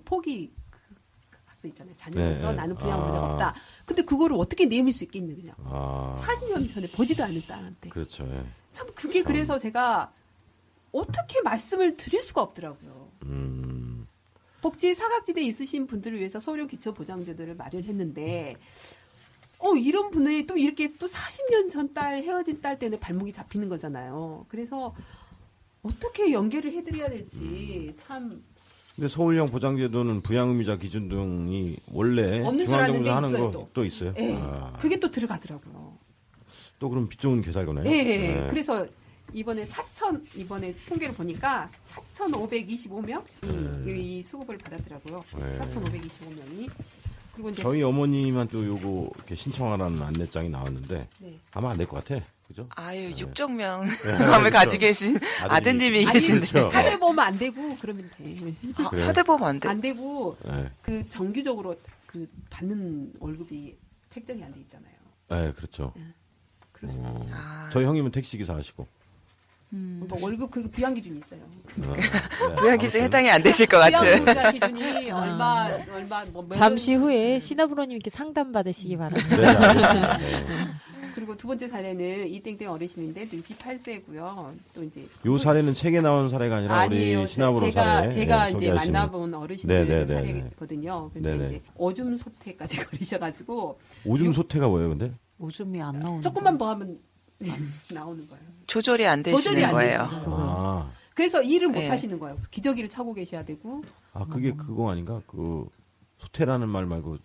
포기 각서 있잖아요. 자녀로서 네. 나는 부양 의무자가 없다. 근데 그거를 어떻게 내밀 수 있겠느냐. 아. 40년 전에 보지도 않은 딸한테. 그렇죠. 예. 참 그게 그래서 제가 어떻게 말씀을 드릴 수가 없더라고요. 복지 사각지대에 있으신 분들을 위해서 서울형 기초보장제도를 마련했는데 이런 분이 또 이렇게 또 40년 전 딸 헤어진 딸 때문에 발목이 잡히는 거잖아요. 그래서 어떻게 연계를 해드려야 될지 참 근데 서울형 보장제도는 부양의무자 기준 등이 원래 없는 줄 알았는데 중앙정부에서 하는 있어요, 거 또 있어요. 예, 아. 그게 또 들어가더라고요. 또 그럼 빚 좋은 개살구네요. 예, 네. 그래서 이번에 통계를 보니까 4,525명이 이 수급을 받았더라고요. 네. 4,525명이. 그리고 이제 저희 어머니만 또 요거 이렇게 신청하라는 안내장이 나왔는데 네. 아마 안 될 것 같아. 그죠? 아유, 네. 육정명 그렇죠. 마음을 가지고 계신 아드님이. 아드님이 계신데. 그렇죠. 사대 보면 안 되고 그러면 돼. 아, 그래요? 사대 보면 안 돼. 안 되고 네. 그 정기적으로 그 받는 월급이 책정이 안 돼 있잖아요. 네, 그렇죠. 그럴 수도 있어요. 아, 저희 형님은 택시기사 하시고. 그러니까 월급 그 부양 기준이 있어요. 부양기준 해당이 안 되실 것 부양 같은. 의무자 기준이 얼마 뭐 잠시 후에 신하부로님께 상담 받으시기 바랍니다. 네, 알겠습니다. 네. 그리고 두 번째 사례는 이땡땡 어르신인데 또 68세고요. 또 이제 요 사례는 책에 나온 사례가 아니라 아니에요. 우리 신압으로 제가 사례. 이제 소개하시는. 만나본 어르신들 네네네네. 사례거든요. 근데 네네. 이제 오줌 소태까지 걸리셔가지고 오줌 소태가 뭐예요, 근데? 오줌이 안 나오는 조금만 더 하면 나오는 거예요. 조절이 안 조절이 되시는 안 거예요. 되죠. 아, 그래서 일을 못 네. 하시는 거예요. 기저귀를 차고 계셔야 되고. 아 그게 그거 아닌가? 그 소태라는 말 말고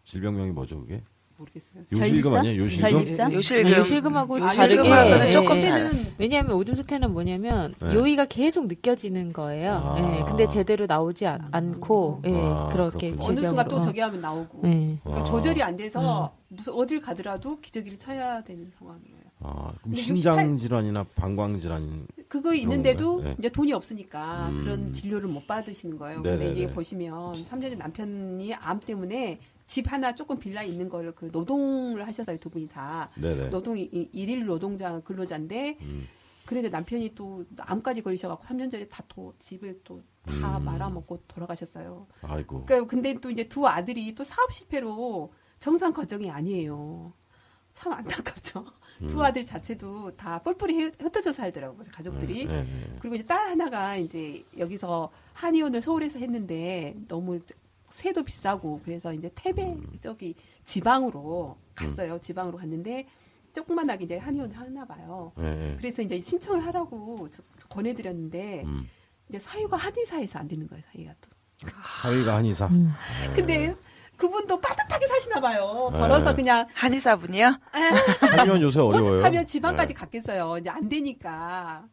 질병명이 뭐죠, 그게? 모르겠어요. 요실금 아니에요? 요실금? 전립선? 요실금. 요실금하고 아, 다르게 요실금하고는 예, 조금 예. 달라요. 그때는 왜냐하면 오줌 수태는 뭐냐면 네. 요의가 계속 느껴지는 거예요. 아. 예, 근데 제대로 나오지 않고 예, 아, 그렇게 그렇군요. 어느 순간 또 질병으로. 저기 하면 나오고. 예. 그러니까 아. 조절이 안 돼서 무슨 어딜 가더라도 기저귀를 쳐야 되는 상황이에요. 아, 그럼 근데 신장 질환이나 방광 질환. 그거 있는데도 건가요? 네. 이제 돈이 없으니까 그런 진료를 못 받으시는 거예요. 근데 네네네. 이게 보시면 3년 전 남편이 암 때문에 집 하나 조금 빌라 있는 걸 그 노동을 하셔서요, 두 분이 다. 네네. 일일 노동자 근로자인데 그런데 남편이 또 암까지 걸리셔갖고 3년 전에 다 집을 또 다 말아먹고 돌아가셨어요. 아이고. 그러니까 근데 또 이제 두 아들이 또 사업 실패로 정상 거정이 아니에요. 참 안타깝죠. 두 아들 자체도 다 뿔뿔이 흩어져 살더라고요, 가족들이. 네. 그리고 이제 딸 하나가 이제 여기서 한의원을 서울에서 했는데 너무 세도 비싸고 그래서 이제 태백 저기 지방으로 갔어요. 지방으로 갔는데 조그만하게 이제 한의원을 하나 봐요. 네. 그래서 이제 신청을 하라고 권해드렸는데 이제 사유가 한의사에서 안 되는 거예요, 사유가 또. 사위가 한의사. 근데 그분도 빠듯하게 사시나 봐요. 벌어서 그냥 한의사분이요? 한의원 요새 어려워요. 오죽하면 지방까지 네. 갔겠어요. 이제 안 되니까.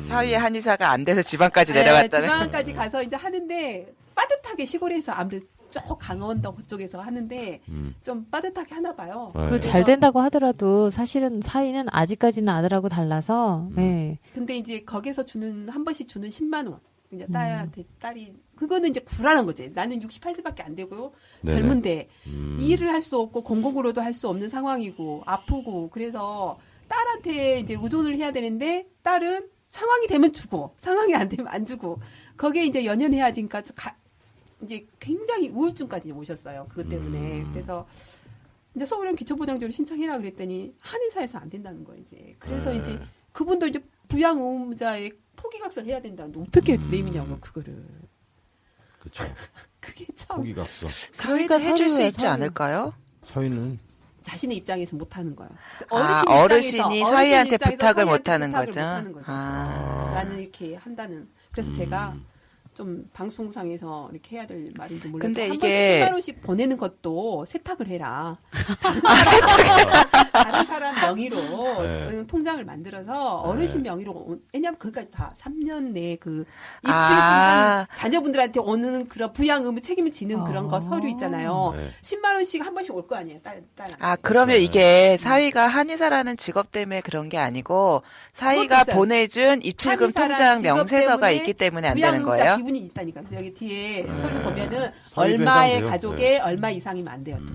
사위의 한의사가 안 돼서 지방까지 네, 내려갔다는. 지방까지 가서 이제 하는데 빠듯하게 시골에서 아무튼 쭉 강원도 그쪽에서 하는데 좀 빠듯하게 하나 봐요. 네. 그 잘 된다고 하더라도 사실은 사위는 아직까지는 아들하고 달라서 네. 근데 이제 거기서 한 번씩 주는 10만 원. 이제 딸이 그거는 이제 구라는 거지. 나는 68세밖에 안 되고요. 네네. 젊은데 일을 할 수 없고 공공으로도 할 수 없는 상황이고 아프고 그래서 딸한테 이제 의존을 해야 되는데 딸은 상황이 되면 주고 상황이 안 되면 안 주고 거기에 이제 연연해야지. 그러니까 이제 굉장히 우울증까지 오셨어요. 그것 때문에. 그래서 이제 서울형 기초보장제를 신청해라 그랬더니 한의사에서 안 된다는 거예요. 이제 그래서 이제 그분도 이제 부양 의무자의 포기각서를 해야 된다는데 어떻게 내미냐고 그거를. 그렇죠. 그게 참 포기각서. 사위도 해줄 수 서류야, 있지 서류. 않을까요? 사위는 자신의 입장에서 못 하는 거예요. 어르신이 사위한테 입장에서 부탁을 못 사위한테 하는 부탁을 거죠? 못 하는 거죠. 나는 이렇게 한다는. 그래서 제가 좀 방송상에서 이렇게 해야 될 말인지 몰라도 근데 한 이게- 번씩 10만 원씩 보내는 것도 세탁을 해라. 다른 사람 명의로 네. 통장을 만들어서 어르신 명의로 왜냐하면 그까지 다 3년 내에 그 아. 입주일 자녀분들한테 오는 그런 부양 의무 책임을 지는 그런 거 서류 있잖아요. 네. 10만 원씩 한 번씩 올 거 아니에요. 딸. 그러면 네. 이게 사위가 한의사라는 직업 때문에 그런 게 아니고 사위가 그것도 있어요. 보내준 입출금 한의사라는 통장 직업 명세서가 때문에 있기 때문에 안 부양 되는 의무자 거예요? 기분이 있다니까. 여기 뒤에 네. 서류 보면은 서류도 얼마의 해당돼요. 가족에 얼마 이상이면 안 돼요. 또.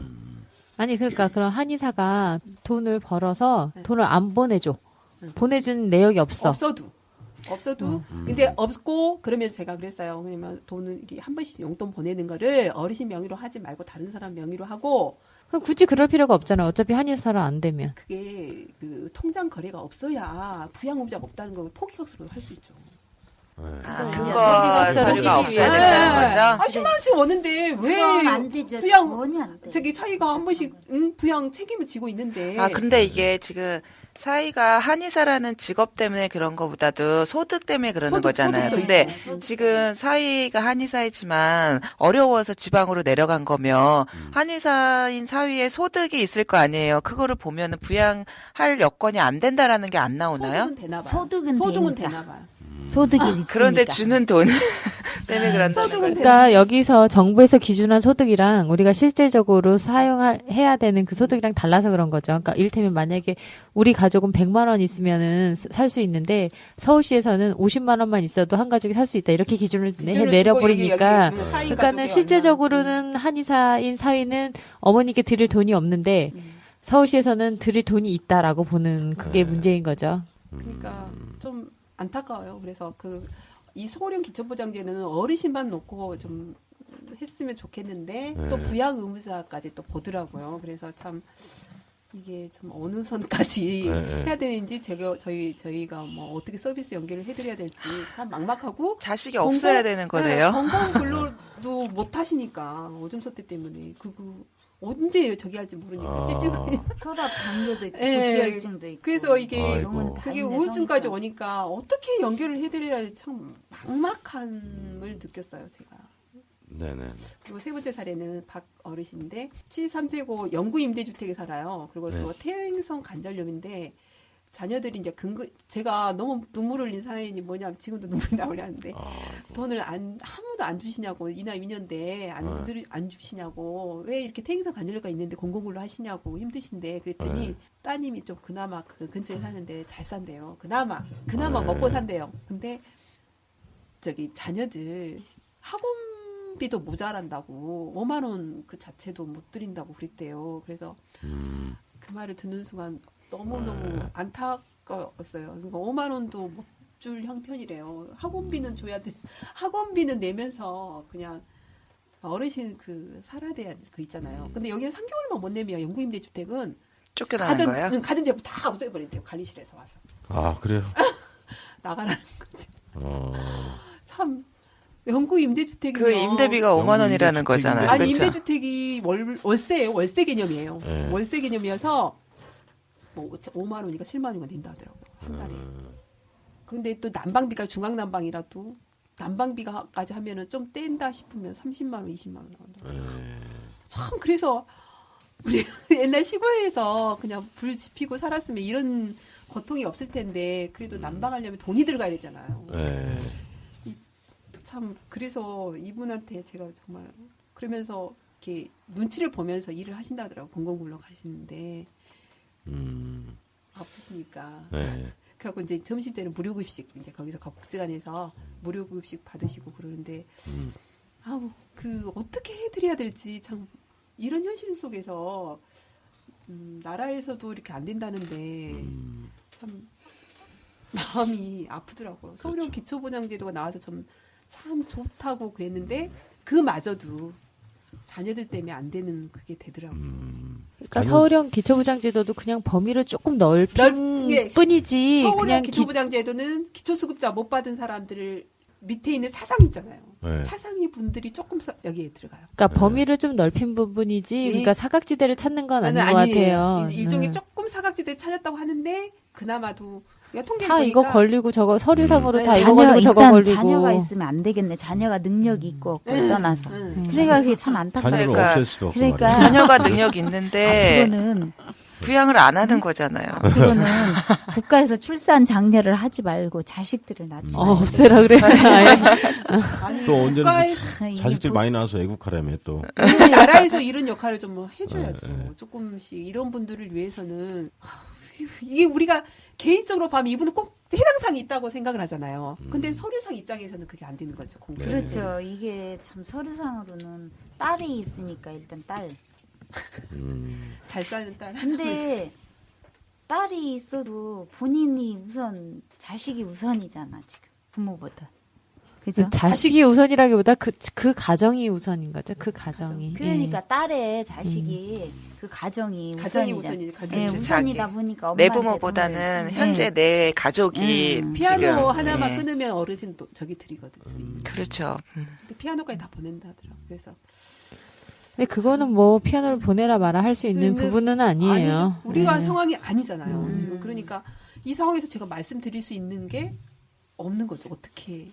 아니 그러니까 그런 한의사가 돈을 벌어서 네. 돈을 안 보내줘. 보내준 내역이 없어. 없어도 근데 없고 그러면 제가 그랬어요. 그러면 돈은 이게 한 번씩 용돈 보내는 거를 어르신 명의로 하지 말고 다른 사람 명의로 하고 그럼 굳이 그럴 필요가 없잖아요. 어차피 한의사를 안 되면. 그게 그 통장 거래가 없어야 부양 의무자가 없다는 걸 포기각서로 할 수 있죠. 근거 서류가 없어야 된다는 거죠? 10만 원씩 오는데 왜 그럼 안 되죠. 부양 전혀 안 돼. 저기 사이가 한 번씩 부양 책임을 지고 있는데 근데 이게 지금 사위가 한의사라는 직업 때문에 그런 거보다도 소득 때문에 그러는 거잖아요. 소득도 근데 있고. 지금 사위가 한의사이지만 어려워서 지방으로 내려간 거면 한의사인 사위의 소득이 있을 거 아니에요. 그거를 보면은 부양할 여건이 안 된다라는 게 안 나오나요? 소득은 되나 봐요. 소득은 되니까. 되나 봐요. 소득이 있으니까. 그런데 주는 돈 때문에 그런다는 소득은 거죠. 그러니까 여기서 정부에서 기준한 소득이랑 우리가 실질적으로 해야 되는 그 소득이랑 달라서 그런 거죠. 그러니까 이를테면 만약에 우리 가족은 100만 원 있으면은 살 수 있는데 서울시에서는 50만 원만 있어도 한 가족이 살 수 있다. 이렇게 기준을 내려버리니까 그러니까는 실제적으로는 한의사인 사위는 어머니께 드릴 돈이 없는데 서울시에서는 드릴 돈이 있다라고 보는 그게 문제인 거죠. 그러니까 좀 안타까워요. 그래서 이 서울형 기초보장제는 어르신만 놓고 좀 했으면 좋겠는데 또 부양 의무자까지 또 보더라고요. 그래서 참 이게 좀 어느 선까지 해야 되는지 저희가 뭐 어떻게 서비스 연계를 해드려야 될지 참 막막하고 자식이 없어야 되는 거네요. 건강 근로도 못 하시니까 오줌 섰대 때문에 그거 언제 저기 할지 모르니까 찌찌하니 혈압, 당뇨도 있고 예. 고지혈증도 있고. 그래서 이게 아이고. 병원 다 그게 있네, 우울증까지 성의가. 오니까 어떻게 연결을 해드려야 할지 참 막막함을 느꼈어요, 제가. 네네. 그리고 세 번째 사례는 박 어르신인데 73세고 영구 임대주택에 살아요. 그리고 또 퇴행성 관절염인데 자녀들이 이제 제가 너무 눈물 흘린 사연이 뭐냐면 지금도 눈물이 나오려 하는데 돈을 아무도 안 주시냐고 이 나이 미년대 안 주시냐고 왜 이렇게 퇴행성 관절염가 있는데 공공근로 하시냐고 힘드신데 그랬더니 따님이 좀 그나마 그 근처에 사는데 잘 산대요. 그나마 먹고 산대요. 근데 저기 자녀들 학원비도 모자란다고 5만 원 그 자체도 못 드린다고 그랬대요. 그래서 그 말을 듣는 순간 너무너무 안타까웠어요. 그러니까 5만 원도 못 줄 형편이래요. 학원비는 줘야 돼. 학원비는 내면서 그냥 어르신 살아야 될 그 있잖아요. 근데 여기는 3개월만 못 내면 영구임대주택은 쫓겨나는 거예요? 가전 제품 다 없애버린대요. 관리실에서 와서. 그래요? 나가라는 거지. 참 영구 임대주택이면 그 임대비가 5만 원이라는 임대주택인데. 거잖아요. 아니 그렇죠? 임대주택이 월세예요. 월세 개념이에요. 네. 월세 개념이어서 뭐 5만 원인가 7만 원인가 낸다 하더라고요. 한 달에. 근데 또 난방비가 중앙난방이라도 난방비가까지 하면은 좀 뗀다 싶으면 30만 원, 20만 원 나온다. 예. 참 그래서 우리 옛날 시골에서 그냥 불 지피고 살았으면 이런 고통이 없을 텐데 그래도 난방하려면 돈이 들어가야 되잖아요. 예. 참 그래서 이분한테 제가 정말 그러면서 이렇게 눈치를 보면서 일을 하신다더라고. 공공근로 가시는데 아프시니까. 네. 그래갖고 이제 점심 때는 무료급식 이제 거기서 복지관에서 무료급식 받으시고 그러는데 아우 그 어떻게 해드려야 될지 참 이런 현실 속에서 나라에서도 이렇게 안 된다는데 참 마음이 아프더라고요. 서울형 그렇죠. 기초보장제도가 나와서 참 좋다고 그랬는데 그마저도 자녀들 때문에 안 되는 그게 되더라고요. 그러니까 서울형 기초부장제도도 그냥 범위를 조금 넓힌 예, 뿐이지 서울형 그냥 기초보장제도는 기초수급자 못 받은 사람들을 밑에 있는 사상 있잖아요. 네. 사상이 분들이 조금 여기에 들어가요. 그러니까 범위를 좀 넓힌 부분이지 예. 그러니까 사각지대를 찾는 건 아닌 것 아니에요. 같아요. 일종의 조금 사각지대 찾았다고 하는데 그나마도 통계 다 이거 걸리고 저거 서류상으로 다 이거 자녀 걸리고 저거 일단 걸리고 자녀가 있으면 안 되겠네. 자녀가 능력이 있고 없고 떠나서. 그러니까 그게 참 안타까워요. 자녀를 그러니까- 없앨 수도 없고 그러니까 말이에요. 자녀가 능력이 있는데 앞으로는 부양을 안 하는 거잖아요. 앞으로는 국가에서 출산 장려를 하지 말고 자식들을 낳지 말고. 없애라 그래. 아니 또 언제는 국가에서 이게 자식들 뭐- 많이 낳아서 애국하라며 또. 우리 나라에서 이런 역할을 좀 해줘야죠. 네. 조금씩 이런 분들을 위해서는 이게 우리가 개인적으로 보면 이분은 꼭 해당 사항이 있다고 생각을 하잖아요. 근데 서류상 입장에서는 그게 안 되는 거죠. 공부. 네. 그렇죠. 이게 참 서류상으로는 딸이 있으니까 일단 딸. 잘 사는 딸. 근데 딸이 있어도 본인이 우선 자식이 우선이잖아 지금 부모보다. 그죠? 자식이 우선이라기보다 그 가정이 우선인 거죠. 그 가정이. 그러니까 딸의 자식이 그 가정이 가정이 우선이잖아. 우선이지. 가정이 예, 우선. 우선이다 보니까 내 엄마한테 부모보다는 돈을- 현재 예. 내 가족이 피아노 지금 하나만 예. 끊으면 어르신도 저기 드리거든. 수익. 그렇죠. 근데 피아노까지 다 보낸다 하더라고. 그래서 근데 그거는 뭐 피아노를 보내라 마라 할 수 있는 있는- 부분은 아니에요. 아니죠. 우리가 한 예. 상황이 아니잖아요. 지금 그러니까 이 상황에서 제가 말씀드릴 수 있는 게 없는 거죠. 어떻게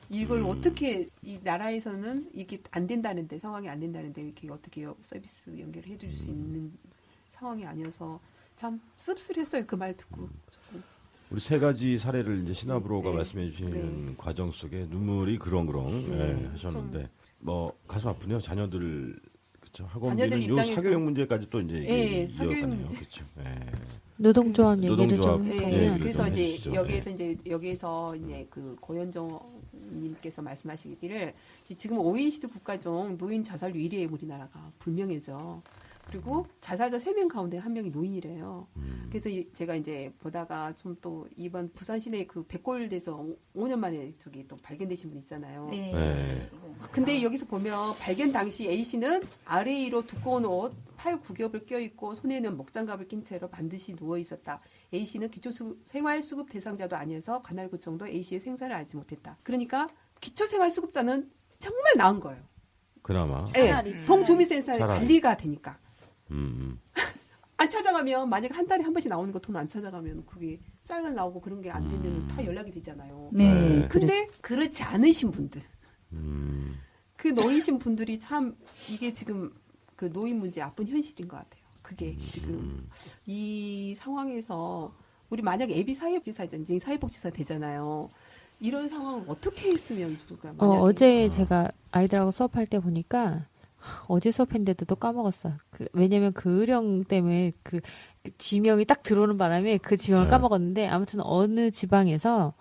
이걸 어떻게 이 나라에서는 이게 안 된다는데 상황이 안 된다는데 이렇게 어떻게 서비스 연결을 해줄 수 있는 상황이 아니어서 참 씁쓸했어요. 그 말 듣고. 조금. 우리 세 가지 사례를 이제 신하브로가 네. 말씀해 주시는 네. 과정 속에 눈물이 그렁그렁 예, 하셨는데 뭐 가슴 아프네요. 자녀들 그렇죠. 자녀들 학원비는 요 입장에서- 사교육 문제까지 또 이제 예, 이게 사교육 이어가네요. 문제. 그렇죠. 예. 노동조합 얘기를 노동조합, 좀 예, 해보면 얘기를 그래서 좀 이제 해주시죠. 여기에서 이제 그 고현정님께서 말씀하시기를 지금 OECD 국가 중 노인 자살률 1위에 우리나라가 불명예죠. 그리고 자살자 3명 가운데 1명이 노인이래요. 그래서 제가 이제 보다가 좀 또 이번 부산 시내 그 백골에서 5년 만에 저기 또 발견되신 분 있잖아요. 네. 네. 근데 여기서 보면 발견 당시 A 씨는 아래 위로 두꺼운 옷, 팔 구겹을 껴입고 손에는 목장갑을 낀 채로 반드시 누워 있었다. A 씨는 생활수급 대상자도 아니어서 관할구청도 A 씨의 생사를 알지 못했다. 그러니까 기초생활수급자는 정말 나은 거예요. 그나마. 예, 동주민센터에 차라리. 관리가 되니까. 음. 안 찾아가면 만약에 한 달에 한 번씩 나오는 거 돈 안 찾아가면 그게 쌀날 나오고 그런 게 안 되면 다 연락이 되잖아요. 네. 네. 근데 그렇지 않으신 분들. 음. 그 노이신 분들이 참 이게 지금 그 노인 문제 아픈 현실인 것 같아요. 그게 지금 이 상황에서 우리 만약에 애비 사회복지사잖아요. 이제 사회복지사 되잖아요. 이런 상황을 어떻게 했으면 좋을까? 만약에. 어제 제가 아이들하고 수업할 때 보니까 어제 수업했는데도 또 까먹었어. 왜냐면 그 의령 때문에 그 지명이 딱 들어오는 바람에 그 지명을 네. 까먹었는데 아무튼 어느 지방에서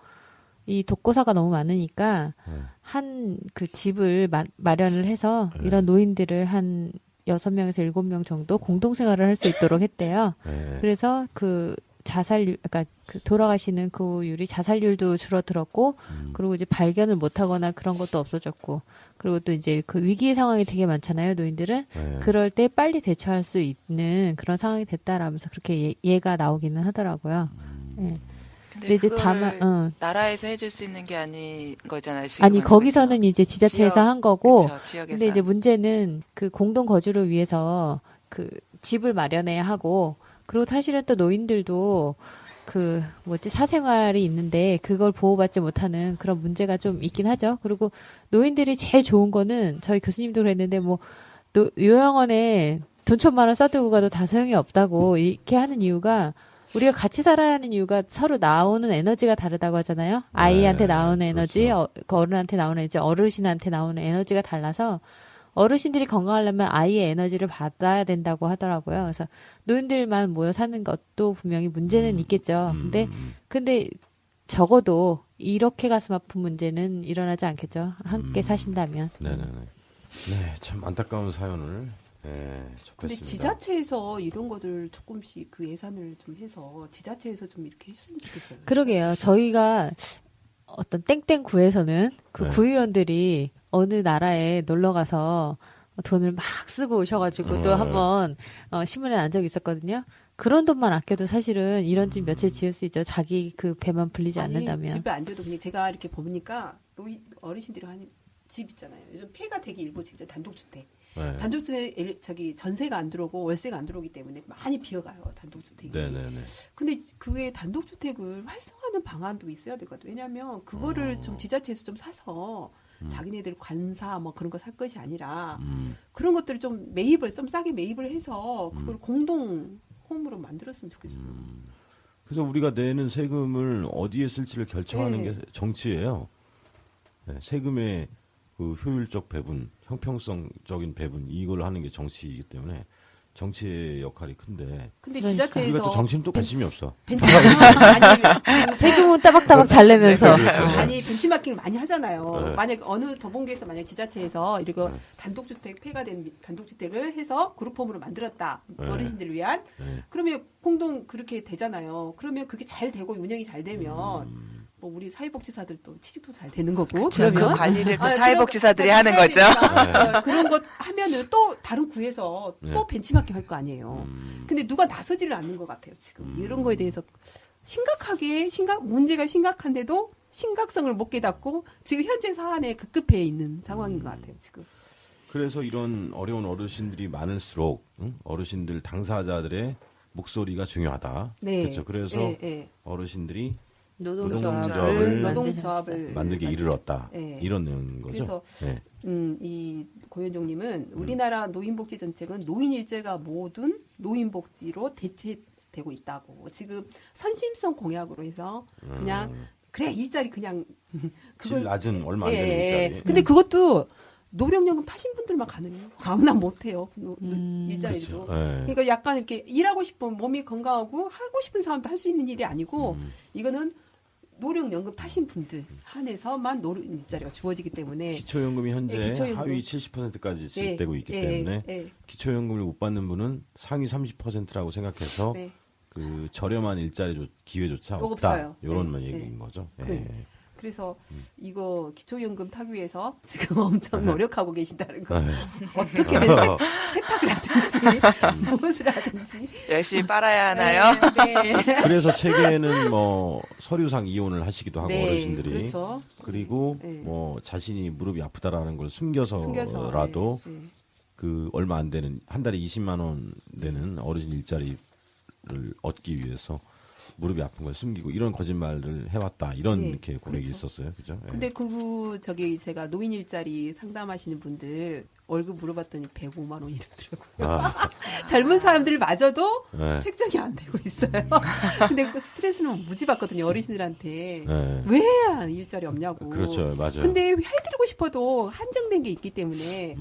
이 독거사가 너무 많으니까 네. 한 그 집을 마련을 해서 네. 이런 노인들을 한 6명에서 7명 정도 공동생활을 할 수 있도록 했대요. 네. 그래서 그 자살률, 그러니까 그 돌아가시는 그 율이 자살률도 줄어들었고, 그리고 이제 발견을 못하거나 그런 것도 없어졌고, 그리고 또 이제 그 위기 상황이 되게 많잖아요, 노인들은. 네. 그럴 때 빨리 대처할 수 있는 그런 상황이 됐다라면서 그렇게 예가 나오기는 하더라고요. 예. 근데 이제 그걸 다만, 나라에서 해줄 수 있는 게 아닌 거잖아요. 지금은. 아니, 거기서는 이제 지자체에서 지역, 한 거고, 그쵸, 지역에서. 근데 이제 문제는 그 공동 거주를 위해서 그 집을 마련해야 하고, 그리고 사실은 또 노인들도 사생활이 있는데 그걸 보호받지 못하는 그런 문제가 좀 있긴 하죠. 그리고 노인들이 제일 좋은 거는 저희 교수님도 그랬는데 요양원에 돈 1,000만 원 써두고 가도 다 소용이 없다고 이렇게 하는 이유가 우리가 같이 살아야 하는 이유가 서로 나오는 에너지가 다르다고 하잖아요. 아이한테 나오는 에너지, 그렇죠. 어른한테 나오는 에너지, 어르신한테 나오는 에너지가 달라서 어르신들이 건강하려면 아이의 에너지를 받아야 된다고 하더라고요. 그래서 노인들만 모여 사는 것도 분명히 문제는 있겠죠. 근데 적어도 이렇게 가슴 아픈 문제는 일어나지 않겠죠. 함께 사신다면. 네네네. 네, 참 안타까운 사연을 접했습니다. 근데 지자체에서 이런 것들 조금씩 그 예산을 좀 해서 지자체에서 좀 이렇게 했으면 좋겠어요. 그러게요. 저희가 어떤 땡땡 구에서는 그 네. 구의원들이 어느 나라에 놀러 가서 돈을 막 쓰고 오셔가지고 또 한번 신문에 난 적이 있었거든요. 그런 돈만 아껴도 사실은 이런 집 며칠 지을 수 있죠. 자기 그 배만 불리지 않는다면. 집에 안 줘도 그냥 제가 이렇게 보니까 어르신들이 하는 집 있잖아요. 요즘 폐가 되기 일보 직전 단독주택. 네. 단독주택 전세가 안 들어오고 월세가 안 들어오기 때문에 많이 비어가요. 단독주택이. 네네네. 근데 그게 단독주택을 활성화하는 방안도 있어야 될 것 같아요. 왜냐하면 그거를 좀 지자체에서 좀 사서 자기네들 관사 뭐 그런 거 살 것이 아니라 그런 것들을 좀 싸게 매입을 해서 그걸 공동 홈으로 만들었으면 좋겠어요. 그래서 우리가 내는 세금을 어디에 쓸지를 결정하는 네. 게 정치예요. 네, 세금의 그 효율적 배분, 형평성적인 배분 이걸 하는 게 정치이기 때문에 정치의 역할이 큰데 근데 그러니까. 지자체에서 우리가 또 정치는 또 관심이 없어. 세금은 따박따박 잘 내면서. 아니 벤치마킹을 많이 하잖아요. 네. 만약 어느 도봉구에서 만약 지자체에서 이거 네. 단독주택 폐가 된 단독주택을 해서 그룹홈으로 만들었다. 네. 어르신들을 위한. 네. 그러면 공동 그렇게 되잖아요. 그러면 그게 잘 되고 운영이 잘 되면 뭐 우리 사회복지사들도 취직도 잘 되는 거고. 그 그러면 관리를 또 아, 사회복지사들이 그런- 하는 거죠. 해야 되니까 그런 것 하면은 또 다른 구에서 네. 또 벤치마킹 할 거 아니에요. 근데 누가 나서지를 않는 것 같아요. 지금 이런 거에 대해서 문제가 심각한데도 심각성을 못 깨닫고 지금 현재 사안에 급급해 있는 상황인 것 같아요. 지금. 그래서 이런 어려운 어르신들이 많을수록 어르신들 당사자들의 목소리가 중요하다. 네. 그렇죠. 그래서 네, 네. 어르신들이 노동조합을 노동조합을 만들게 이르렀다. 네. 이런 내용인 거죠. 그래서 네. 이 고현종님은 우리나라 노인복지 정책은 노인 일자가 모든 노인복지로 대체되고 있다고. 지금 선심성 공약으로 해서 그냥 그래 일자리 그냥 질 낮은 얼마 안 되는 예. 일자리. 근데 그것도 노령연금 타신 분들만 가능해요. 아무나 못해요. 일자리도. 그렇죠. 예. 그러니까 약간 이렇게 일하고 싶은 몸이 건강하고 하고 싶은 사람도 할 수 있는 일이 아니고 이거는 노령연금 타신 분들 한해서만 노령 일자리가 주어지기 때문에 기초연금이 현재 네, 기초연금. 하위 70%까지 지급되고 있기 예, 때문에 예. 기초연금을 못 받는 분은 상위 30%라고 생각해서 네. 그 저렴한 일자리 기회조차 없다. 없어요. 이런 네, 얘기인 거죠. 그, 예. 그래서 이거 기초연금 타기 위해서 지금 엄청 노력하고 계신다는 거. 네. 어떻게든 세탁을 하든지 무엇을 하든지. 열심히 빨아야 하나요? 네. 네. 그래서 책에는 뭐 서류상 이혼을 하시기도 하고 네, 어르신들이 그렇죠. 그리고 네. 뭐 자신이 무릎이 아프다라는 걸 숨겨서라도 네, 네. 그 얼마 안 되는 한 달에 20만 원 되는 어르신 일자리를 얻기 위해서 무릎이 아픈 걸 숨기고 이런 거짓말을 해왔다 이런 네, 이렇게 고백이 그렇죠. 있었어요, 그죠? 예. 근데 제가 노인 일자리 상담하시는 분들 월급 물어봤더니 105만 원 이러더라고요. 아, 젊은 사람들마저도 네. 책정이 안 되고 있어요. 근데 그 스트레스는 무지 받거든요, 어르신들한테. 네. 왜 해야 일자리 없냐고. 그렇죠, 맞아요. 근데 해드리고 싶어도 한정된 게 있기 때문에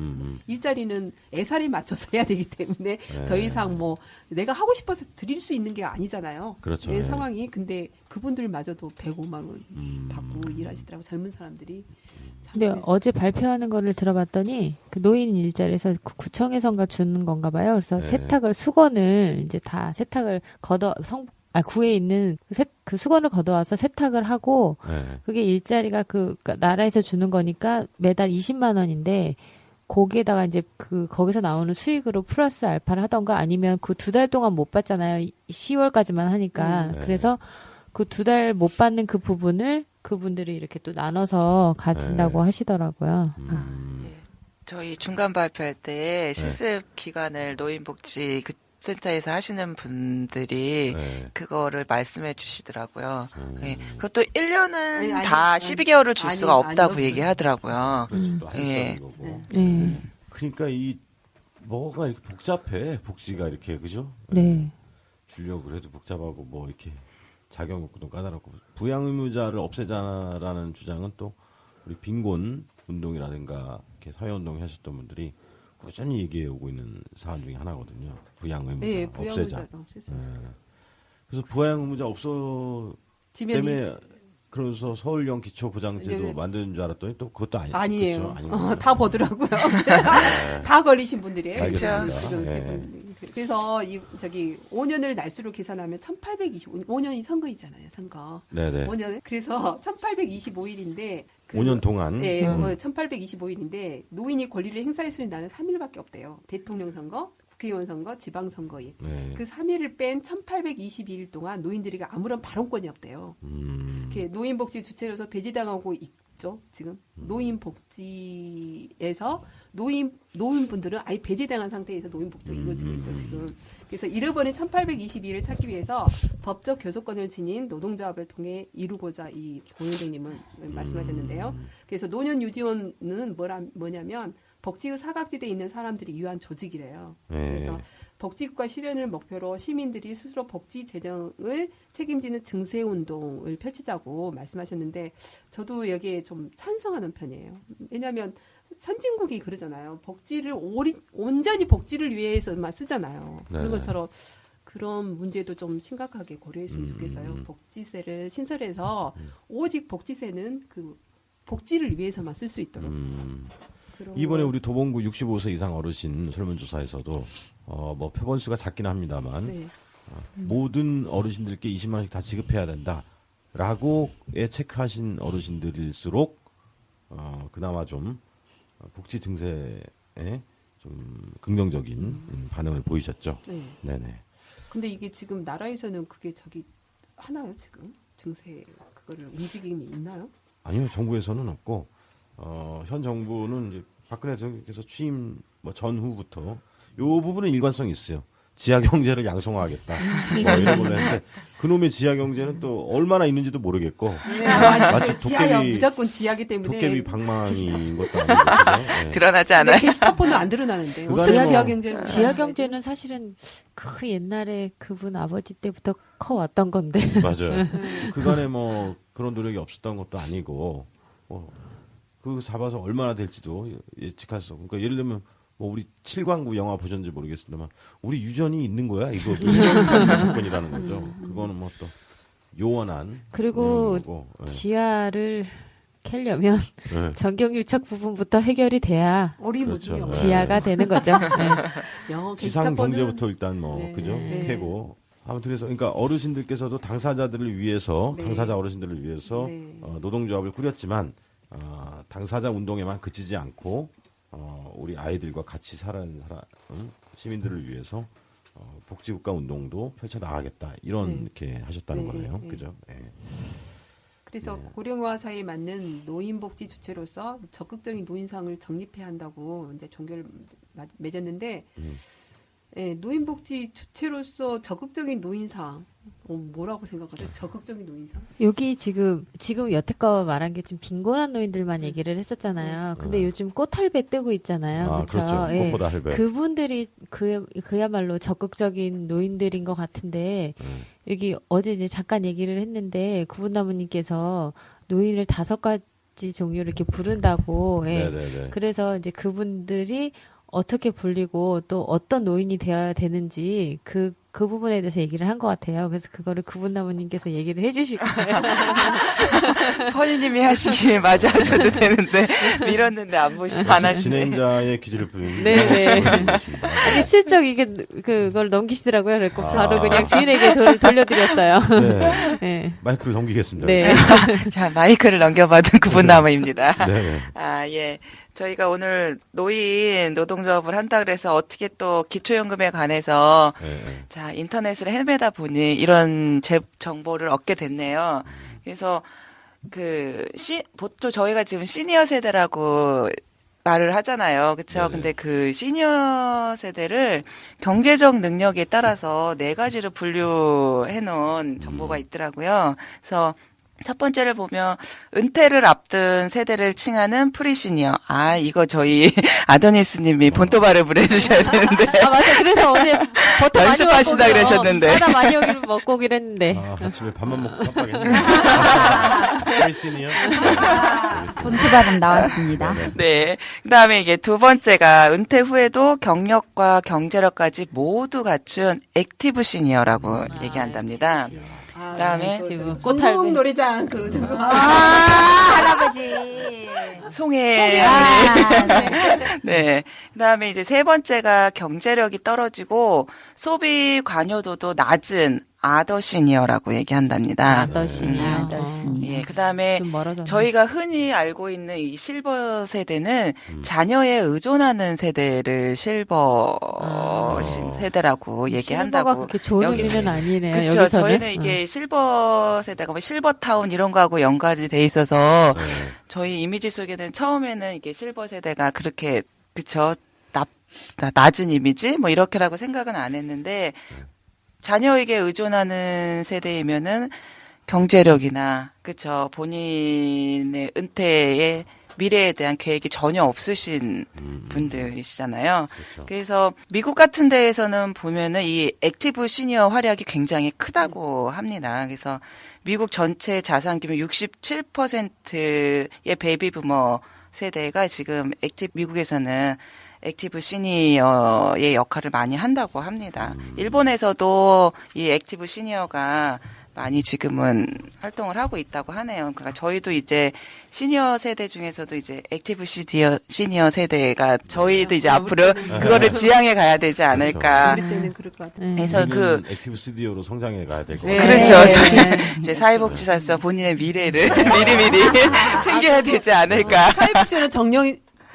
일자리는 애살에 맞춰서 해야 되기 때문에 네. 더 이상 뭐 내가 하고 싶어서 드릴 수 있는 게 아니잖아요. 그렇죠. 내 네. 상황이. 근데 그분들마저도 105만 원 받고 일하시더라고, 젊은 사람들이. 근데 그래서 어제 발표하는 거를 들어봤더니 그 노인 일자리에서 구청에선가 주는 건가 봐요. 그래서 네. 세탁을 수건을 이제 다 세탁을 구에 있는 그 수건을 걷어와서 세탁을 하고 네. 그게 일자리가 그러니까 나라에서 주는 거니까 매달 20만 원인데 거기에다가 이제 거기서 나오는 수익으로 플러스 알파를 하던가 아니면 그 2달 동안 못 받잖아요. 10월까지만 하니까. 네. 그래서 그 2달 못 받는 그 부분을 그분들이 이렇게 또 나눠서 가진다고 네. 하시더라고요. 저희 중간 발표할 때 실습 기간을 노인복지 법센터에서 하시는 분들이 네. 그거를 말씀해 주시더라고요. 예. 그것도 1년은 아니, 다 아니, 12개월을 줄 아니, 수가 없다고 아니요. 얘기하더라고요. 그렇지, 또 예. 한시적인 거고. 네. 그러니까 이 뭐가 이렇게 복잡해 복지가 이렇게 그죠? 네. 주려고 그래도 복잡하고 뭐 이렇게 자격 요건도 까다롭고 부양 의무자를 없애자라는 주장은 또 우리 빈곤 운동이라든가 이렇게 사회 운동 하셨던 분들이 꾸준히 얘기해 오고 있는 사안 중에 하나거든요. 부양 의무자 네, 없애자. 부양의자를 없애세요. 네. 그래서 부양 의무자 없어 지면 때문에 그래서 서울형 기초보장제도 네. 만드는 줄 알았더니 또 그것도 아니에요. 그렇죠? 아닌 거예요. 다 보더라고요. 다 걸리신 분들이에요. 알겠습니다. 지금 세 예. 분. 그래서 저기 5년을 날수로 계산하면 1825년이 선거이잖아요. 선거. 네네. 5년. 그래서 1825일인데 5년 동안. 네, 1825일인데 노인이 권리를 행사할 수 있는 날은 3일밖에 없대요. 대통령 선거, 국회의원 선거, 지방 선거일. 네. 그 3일을 뺀 1822일 동안 노인들에게 아무런 발언권이 없대요. 노인복지 주체로서 배제당하고 있죠. 지금 노인복지에서 노인분들은 아예 배제당한 상태에서 노인복지가 이루어지고 있죠. 지금. 그래서 잃어버린 1822일을 찾기 위해서 법적 교섭권을 지닌 노동조합을 통해 이루고자 이 고현정님은 말씀하셨는데요. 그래서 노년 유지원은 뭐냐면 복지의 사각지대에 있는 사람들이 유한 조직이래요. 네. 그래서 복지국가 실현을 목표로 시민들이 스스로 복지 재정을 책임지는 증세운동을 펼치자고 말씀하셨는데 저도 여기에 좀 찬성하는 편이에요. 왜냐하면 선진국이 그러잖아요. 복지를 온전히 복지를 위해서만 쓰잖아요. 네. 그런 것처럼 그런 문제도 좀 심각하게 고려했으면 좋겠어요. 복지세를 신설해서 오직 복지세는 그 복지를 위해서만 쓸 수 있도록. 그런 이번에 거. 우리 도봉구 65세 이상 어르신 설문조사에서도 뭐 표본수가 작긴 합니다만 네. 모든 어르신들께 20만 원씩 다 지급해야 된다라고 체크하신 어르신들일수록 그나마 좀 복지 증세에 좀 긍정적인 반응을 보이셨죠. 네. 네네. 근데 이게 지금 나라에서는 그게 하나요 지금 증세 그거를 움직임이 있나요? 아니요, 정부에서는 없고 현 정부는 이제 박근혜 정부께서 취임 전후부터 요 부분은 일관성이 있어요. 지하 경제를 양성화하겠다. 뭐 이런 걸로 했는데 그놈의 지하 경제는 또 얼마나 있는지도 모르겠고 마치 지하요 무조건 지하기 때문에 도깨비 방망이인 것도 아니고 그죠? 네. 드러나지 근데 않아요. 게시타포는 안 드러나는데 그거는 어떻게 뭐- 지하 경제 지하 경제는 사실은 그 옛날에 그분 아버지 때부터 커왔던 건데. 맞아요. 그간에 뭐 그런 노력이 없었던 것도 아니고 그 잡아서 얼마나 될지도 예측할 수 없고. 그러니까 예를 들면 뭐 우리 7광구 영화 보셨는지 모르겠습니다만 우리 유전이 있는 거야. 이거 조건이라는 거죠. 그거는 뭐 또 요원한 그리고 거고. 예. 지하를 캐려면 예. 전경유착 부분부터 해결이 돼야 어리무중이 그렇죠. 없어요. 지하가 되는 거죠. 네. 지상 게시타포는- 경제부터 일단 뭐 네. 그죠 네. 캐고 아무튼 그래서 그러니까 어르신들께서도 당사자들을 위해서 네. 당사자 어르신들을 위해서 네. 노동조합을 꾸렸지만 당사자 운동에만 그치지 않고 우리 아이들과 같이 살아가는 시민들을 위해서 복지국가 운동도 펼쳐 나가겠다 이런 네. 이렇게 하셨다는 네, 거네요, 네. 그죠? 예. 그래서 고령화 사회에 맞는 노인복지 주체로서 적극적인 노인상을 정립해야 한다고 이제 종결을 맺었는데 예, 노인복지 주체로서 적극적인 노인상 뭐라고 생각하세요? 적극적인 노인상? 여기 지금 여태껏 말한 게 좀 빈곤한 노인들만 얘기를 했었잖아요. 근데 요즘 꽃할배 뜨고 있잖아요. 그렇죠? 그렇죠. 예. 꽃보다 할배. 그분들이 그야말로 적극적인 노인들인 것 같은데 여기 어제 이제 잠깐 얘기를 했는데 구분나무님께서 노인을 5가지 종류를 이렇게 부른다고. 예. 네네네. 그래서 이제 그분들이 어떻게 불리고 또 어떤 노인이 되어야 되는지 그 부분에 대해서 얘기를 한 것 같아요. 그래서 그거를 구분나무님께서 얘기를 해주실 거예요. 퍼니님이 하시길 마저 하셔도 되는데 밀었는데 안 하시네. 진행자의 기질을 보여주는 네네. 보여주십니다. 이게 슬쩍 그걸 넘기시더라고요. 그래서 아. 바로 그냥 주인에게 돌려드렸어요. 네. 네. 마이크를 넘기겠습니다. 네. 자, 마이크를 넘겨받은 구분나무입니다. 네. 아, 예. 저희가 오늘 노인 노동조합을 한다 그래서 어떻게 또 기초연금에 관해서 네. 자, 인터넷을 헤매다 보니 이런 정보를 얻게 됐네요. 그래서 보통 저희가 지금 시니어 세대라고 말을 하잖아요. 그렇죠? 네네. 근데 그 시니어 세대를 경제적 능력에 따라서 네 가지로 분류해 놓은 정보가 있더라고요. 그래서 첫 번째를 보면 은퇴를 앞둔 세대를 칭하는 프리시니어. 아, 이거 저희 아도니스님이 본토발음을 해주셔야 되는데. 아, 맞아. 그래서 어제 버터 많이 연습하시다 먹고 그러셨는데. 하다 많이 오기를 먹고 오기로 했는데. 아, 집에 밥만 먹고 깜빡했네. 프리시니어. 본토 발음 나왔습니다. 네. 그 다음에 이게 두 번째가 은퇴 후에도 경력과 경제력까지 모두 갖춘 액티브 시니어라고 얘기한답니다. 그다음에 지금 전국 꽃할배. 노래장 그 할아버지. 송혜. 네. 그다음에 이제 세 번째가 경제력이 떨어지고 소비 관여도도 낮은 아더 시니어라고 얘기한답니다. 아더시니요. 예. 그다음에 좀 멀어졌네. 저희가 흔히 알고 있는 이 실버 세대는 자녀에 의존하는 세대를 실버 세대라고 실버가 얘기한다고. 그렇게 좋은 여기서. 의미는 아니네요. 그렇죠. 여기서는. 저희는 이게 실버 세대가 뭐 실버타운 이런 거하고 연관이 돼 있어서 네. 저희 이미지 속에는 처음에는 이게 실버 세대가 그렇게 그쵸 낮은 이미지 뭐 이렇게라고 생각은 안 했는데 자녀에게 의존하는 세대이면은 경제력이나 그쵸 본인의 은퇴의 미래에 대한 계획이 전혀 없으신 분들이시잖아요. 그렇죠. 그래서 미국 같은 데에서는 보면은 이 액티브 시니어 활약이 굉장히 크다고 합니다. 그래서 미국 전체 자산 규모 67%의 베이비 부머 세대가 지금 미국에서는 액티브 시니어의 역할을 많이 한다고 합니다. 일본에서도 이 액티브 시니어가 많이 지금은 활동을 하고 있다고 하네요. 그러니까 저희도 이제 시니어 세대 중에서도 이제 액티브 시니어 세대가 저희도 이제 앞으로 그거를 지향해 가야 되지 않을까. 우리 때는 그럴 것 같아요. 그래서 그 액티브 스튜디오로 성장해 가야 될 것 네. 같아요. 그렇죠. 저희 이제 사회복지사서 본인의 미래를 미리미리 챙겨야 되지 않을까. 사회복지는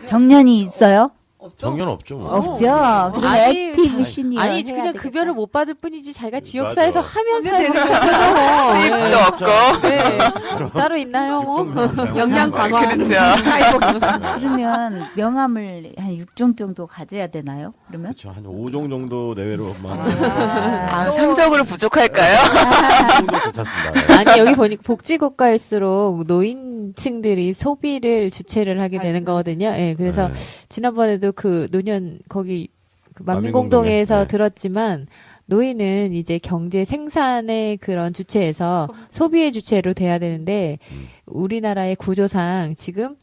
정년이 있어요? 정년 없죠. 뭐. 없죠. 그럼 아니, 액티브 시니어. 아니 해야 그냥 되겠다. 급여를 못 받을 뿐이지 자기가 맞아. 지역사에서 하면 되는 사회복지사죠. 수입도 없고. 네. 따로 있나요, 뭐? 역량 강화 그렇죠. 사회복지사. 그러면 명함을 한 6종 정도 가져야 되나요? 그러면? 그렇죠. 한 5종 정도 내외로만. 아, 상적으로 부족할까요? 5종 정도 괜찮습니다. 아니 여기 보니까 복지국가일수록 노인층들이 소비를 주체를 하게 되는 거거든요. 예, 그래서 네. 지난번에도 그 노년 거기 그 만민공동에, 만민공동에서 네. 들었지만 노인은 이제 경제 생산의 그런 주체에서 소비의 주체로 돼야 되는데 우리나라의 구조상 지금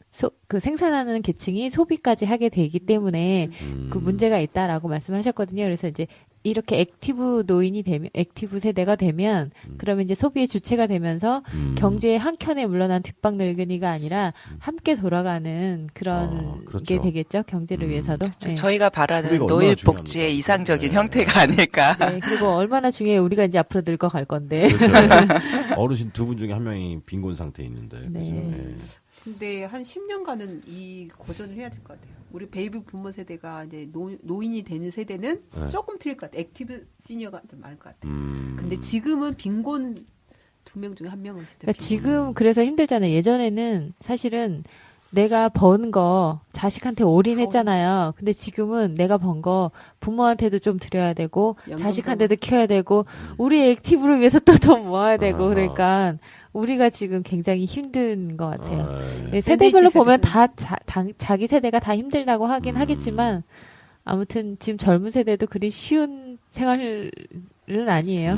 그 생산하는 계층이 소비까지 하게 되기 때문에 그 문제가 있다라고 말씀하셨거든요. 그래서 이제 이렇게 액티브 노인이 되면 액티브 세대가 되면 그러면 이제 소비의 주체가 되면서 경제의 한 켠에 물러난 뒷방 늙은이가 아니라 함께 돌아가는 그런 그렇죠. 게 되겠죠. 경제를 위해서도. 네. 저희가 바라는 우리가 얼마나 노인 중요합니까? 복지의 이상적인 네. 형태가 아닐까. 네, 그리고 얼마나 중요해 우리가 이제 앞으로 늙어갈 건데. 그렇죠. 어르신 두 분 중에 한 명이 빈곤 상태에 있는데. 네. 그죠? 네. 근데 한 10년간은 이 고전을 해야 될 것 같아요. 우리 베이비 부모 세대가 이제 노인이 되는 세대는 네. 조금 틀릴 것 같아요. 액티브 시니어가 좀 많을 것 같아요. 음. 근데 지금은 빈곤 2명 중에 1명은 진짜 그러니까 지금 그래서 힘들잖아요. 예전에는 사실은 내가 번 거 자식한테 올인했잖아요. 근데 지금은 내가 번 거 부모한테도 좀 드려야 되고 자식한테도 키워야 되고 우리 액티브를 위해서 또 돈 모아야 되고 그러니까 우리가 지금 굉장히 힘든 것 같아요. 네, 세대별로 보면 다 자기 세대가 다 힘들다고 하긴 하겠지만 아무튼 지금 젊은 세대도 그리 쉬운 생활은 아니에요.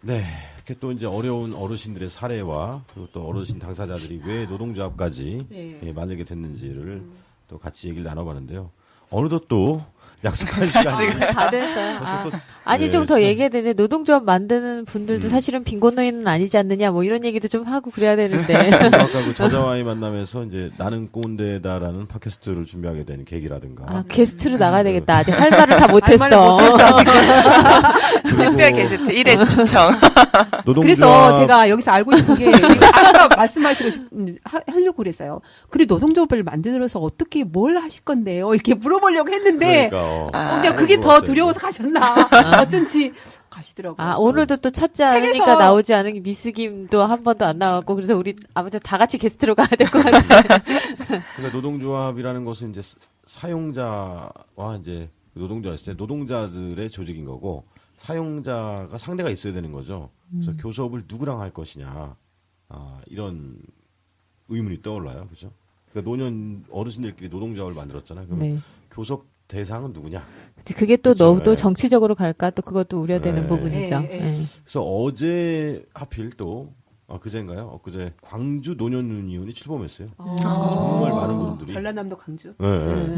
네. 이렇게 또 이제 어려운 어르신들의 사례와 그리고 또 어르신 당사자들이 왜 노동조합까지 네. 만들게 됐는지를 또 같이 얘기를 나눠봤는데요. 어느덧 또 약속한 시간이 다 됐어요. 벌써 또 아니 네, 좀 더 시간- 얘기해야 되는데 노동조합 만드는 분들도 사실은 빈곤 노인은 아니지 않느냐 뭐 이런 얘기도 좀 하고 그래야 되는데 아까 그 저자와의 만남에서 이제 나는 꼰대다라는 팟캐스트를 준비하게 된 계기라든가 아 게스트로 나가야 되겠다. 아직 할 말을 다 못했어. 특별 게스트 1회 초청. 그래서 제가 여기서 알고 싶은 게 이거 아까 말씀하시고 하려고 그랬어요. 그래 노동조합을 만들어서 어떻게 뭘 하실 건데요? 이렇게 물어보려고 했는데 그러니까. 근데 그게 더 두려워서 가셨나? 어쩐지 가시더라고요. 아, 오늘도 또 찾지 않으니까 책에서- 나오지 않은 게 미스김도 한 번도 안 나왔고, 그래서 우리 아무튼 다 같이 게스트로 가야 될 것 같아요. 그러니까 노동조합이라는 것은 이제 사용자와 이제 노동자가 있을 때 노동자들의 조직인 거고 사용자가 상대가 있어야 되는 거죠. 그래서 교섭을 누구랑 할 것이냐 이런 의문이 떠올라요, 그죠? 그러니까 노년 어르신들끼리 노동조합을 만들었잖아요. 그러면 네. 교섭 대상은 누구냐? 그게 또 그쵸, 너무 또 네. 정치적으로 갈까? 또 그것도 우려되는 네. 부분이죠. 네, 네. 네. 그래서 어제 하필 또 그제인가요? 엊그제 광주 노년윤의원이 출범했어요. 정말 많은 분들이 전라남도 강주. 네, 네.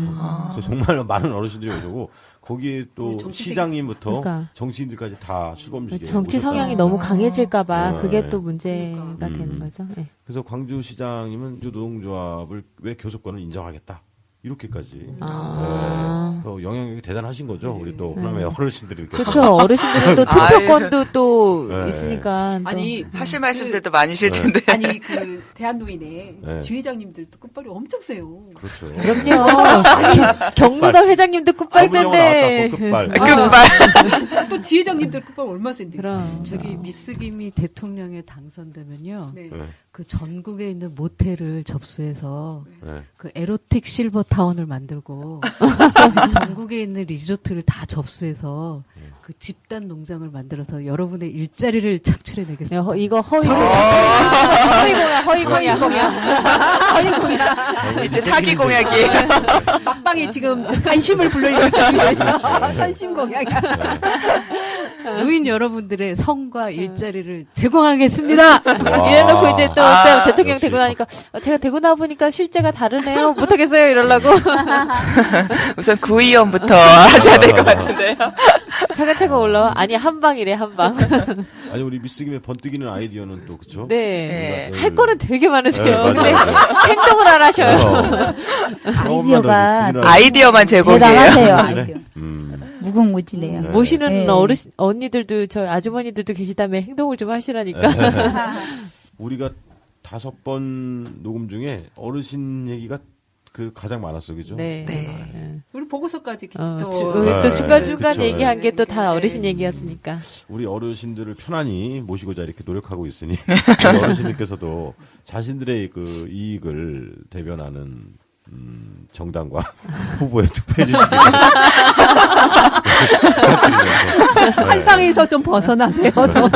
그래서 정말 많은 어르신들이 오고 거기에 또 정치적인- 시장님부터 그러니까. 정치인들까지 다 출범식에 정치 오셨다. 성향이 너무 강해질까봐 네. 그게 또 문제가 그러니까. 되는 거죠. 네. 그래서 광주 시장님은 노동조합을 왜 교섭권을 인정하겠다 이렇게까지 아. 그 영향력이 대단하신 거죠. 우리 또 호남의 어르신들이 그렇죠. 어르신들은 또 투표권도 또 네. 있으니까. 또. 아니 하실 말씀들도 많으실 네. 텐데. 아니 그 대한노인의 네. 지회장님들도 끝발이 엄청 세요. 그렇죠. 그럼요. 경로당 회장님도 끝발 센데. 끝발. 끝발. 또 지회장님들 끝발 얼마 센데. 그럼. 저기 미스김이 대통령에 당선되면요. 네. 네. 그 전국에 있는 모텔을 접수해서 네. 그 에로틱 실버 타운을 만들고 전국에 있는 리조트를 다 접수해서 그 집단 농장을 만들어서 여러분의 일자리를 착출해 내겠습니다. 이거 허위공약, 허위공약. 이제 사기 공약이에요. 막방에 지금 관심을 불러일으키기 위해서 선심 공약이야. 노인 여러분들의 성과 일자리를 제공하겠습니다. 이래놓고 이제 또 대통령 역시. 되고 나니까 제가 되고 나보니까 실제가 다르네요. 못하겠어요. 이러려고. 우선 구의원부터 하셔야 될 것 같은데요. 차근차근 올라와. 아니, 한 방이래, 한 방. 아니 우리 미스김의 번뜩이는 아이디어는 또 그렇죠. 네. 네. 할 거는 되게 많으세요. 네, 맞아요, 근데 맞아요. 행동을 안 하셔요. 아이디어가 아이디어만 제공이에요. 대단하세요. 아이디어. 무궁무진해요. 네. 모시는 네. 어르신, 언니들도, 저희 아주머니들도 계시다며 행동을 좀 하시라니까. 우리가 5번 녹음 중에 어르신 얘기가 그 가장 많았어, 그죠? 네. 네. 우리 보고서까지 또 네, 중간중간 그쵸. 얘기한 게 또 다 네. 어르신 얘기였으니까. 우리 어르신들을 편안히 모시고자 이렇게 노력하고 있으니 우리 어르신들께서도 자신들의 그 이익을 대변하는 정당과 후보에 투표해 주시기 부탁드리면서 한상에서 좀 벗어나세요. 좀.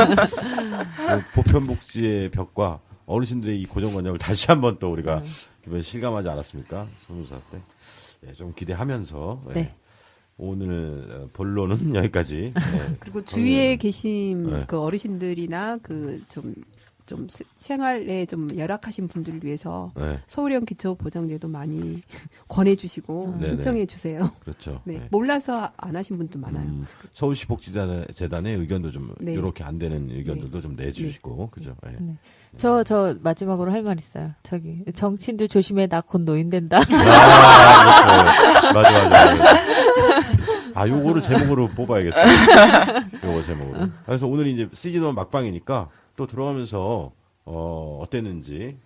보편복지의 벽과 어르신들의 이 고정관념을 다시 한번 또 우리가 이번에 실감하지 않았습니까? 소무사 때. 예, 좀 기대하면서 예, 네. 오늘 본론은 여기까지. 예. 그리고 주위에 계신 네. 그 어르신들이나 그 좀 생활에 좀 열악하신 분들을 위해서 네, 서울형 기초보장제도 많이 권해주시고 네네. 신청해주세요. 그렇죠. 네. 예. 몰라서 안 하신 분도 많아요. 지금. 서울시 복지재단의 의견도 좀 네. 이렇게 안 되는 의견들도 좀 내주시고 그죠. 예. 네. 저 마지막으로 할 말 있어요. 저기, 정치인들 조심해, 나 곧 노인 된다. 아, 맞아. 아, 요거를 제목으로 뽑아야겠어요. 요거 제목으로. 그래서 오늘 이제 시즌1 막방이니까 또 들어가면서, 어땠는지,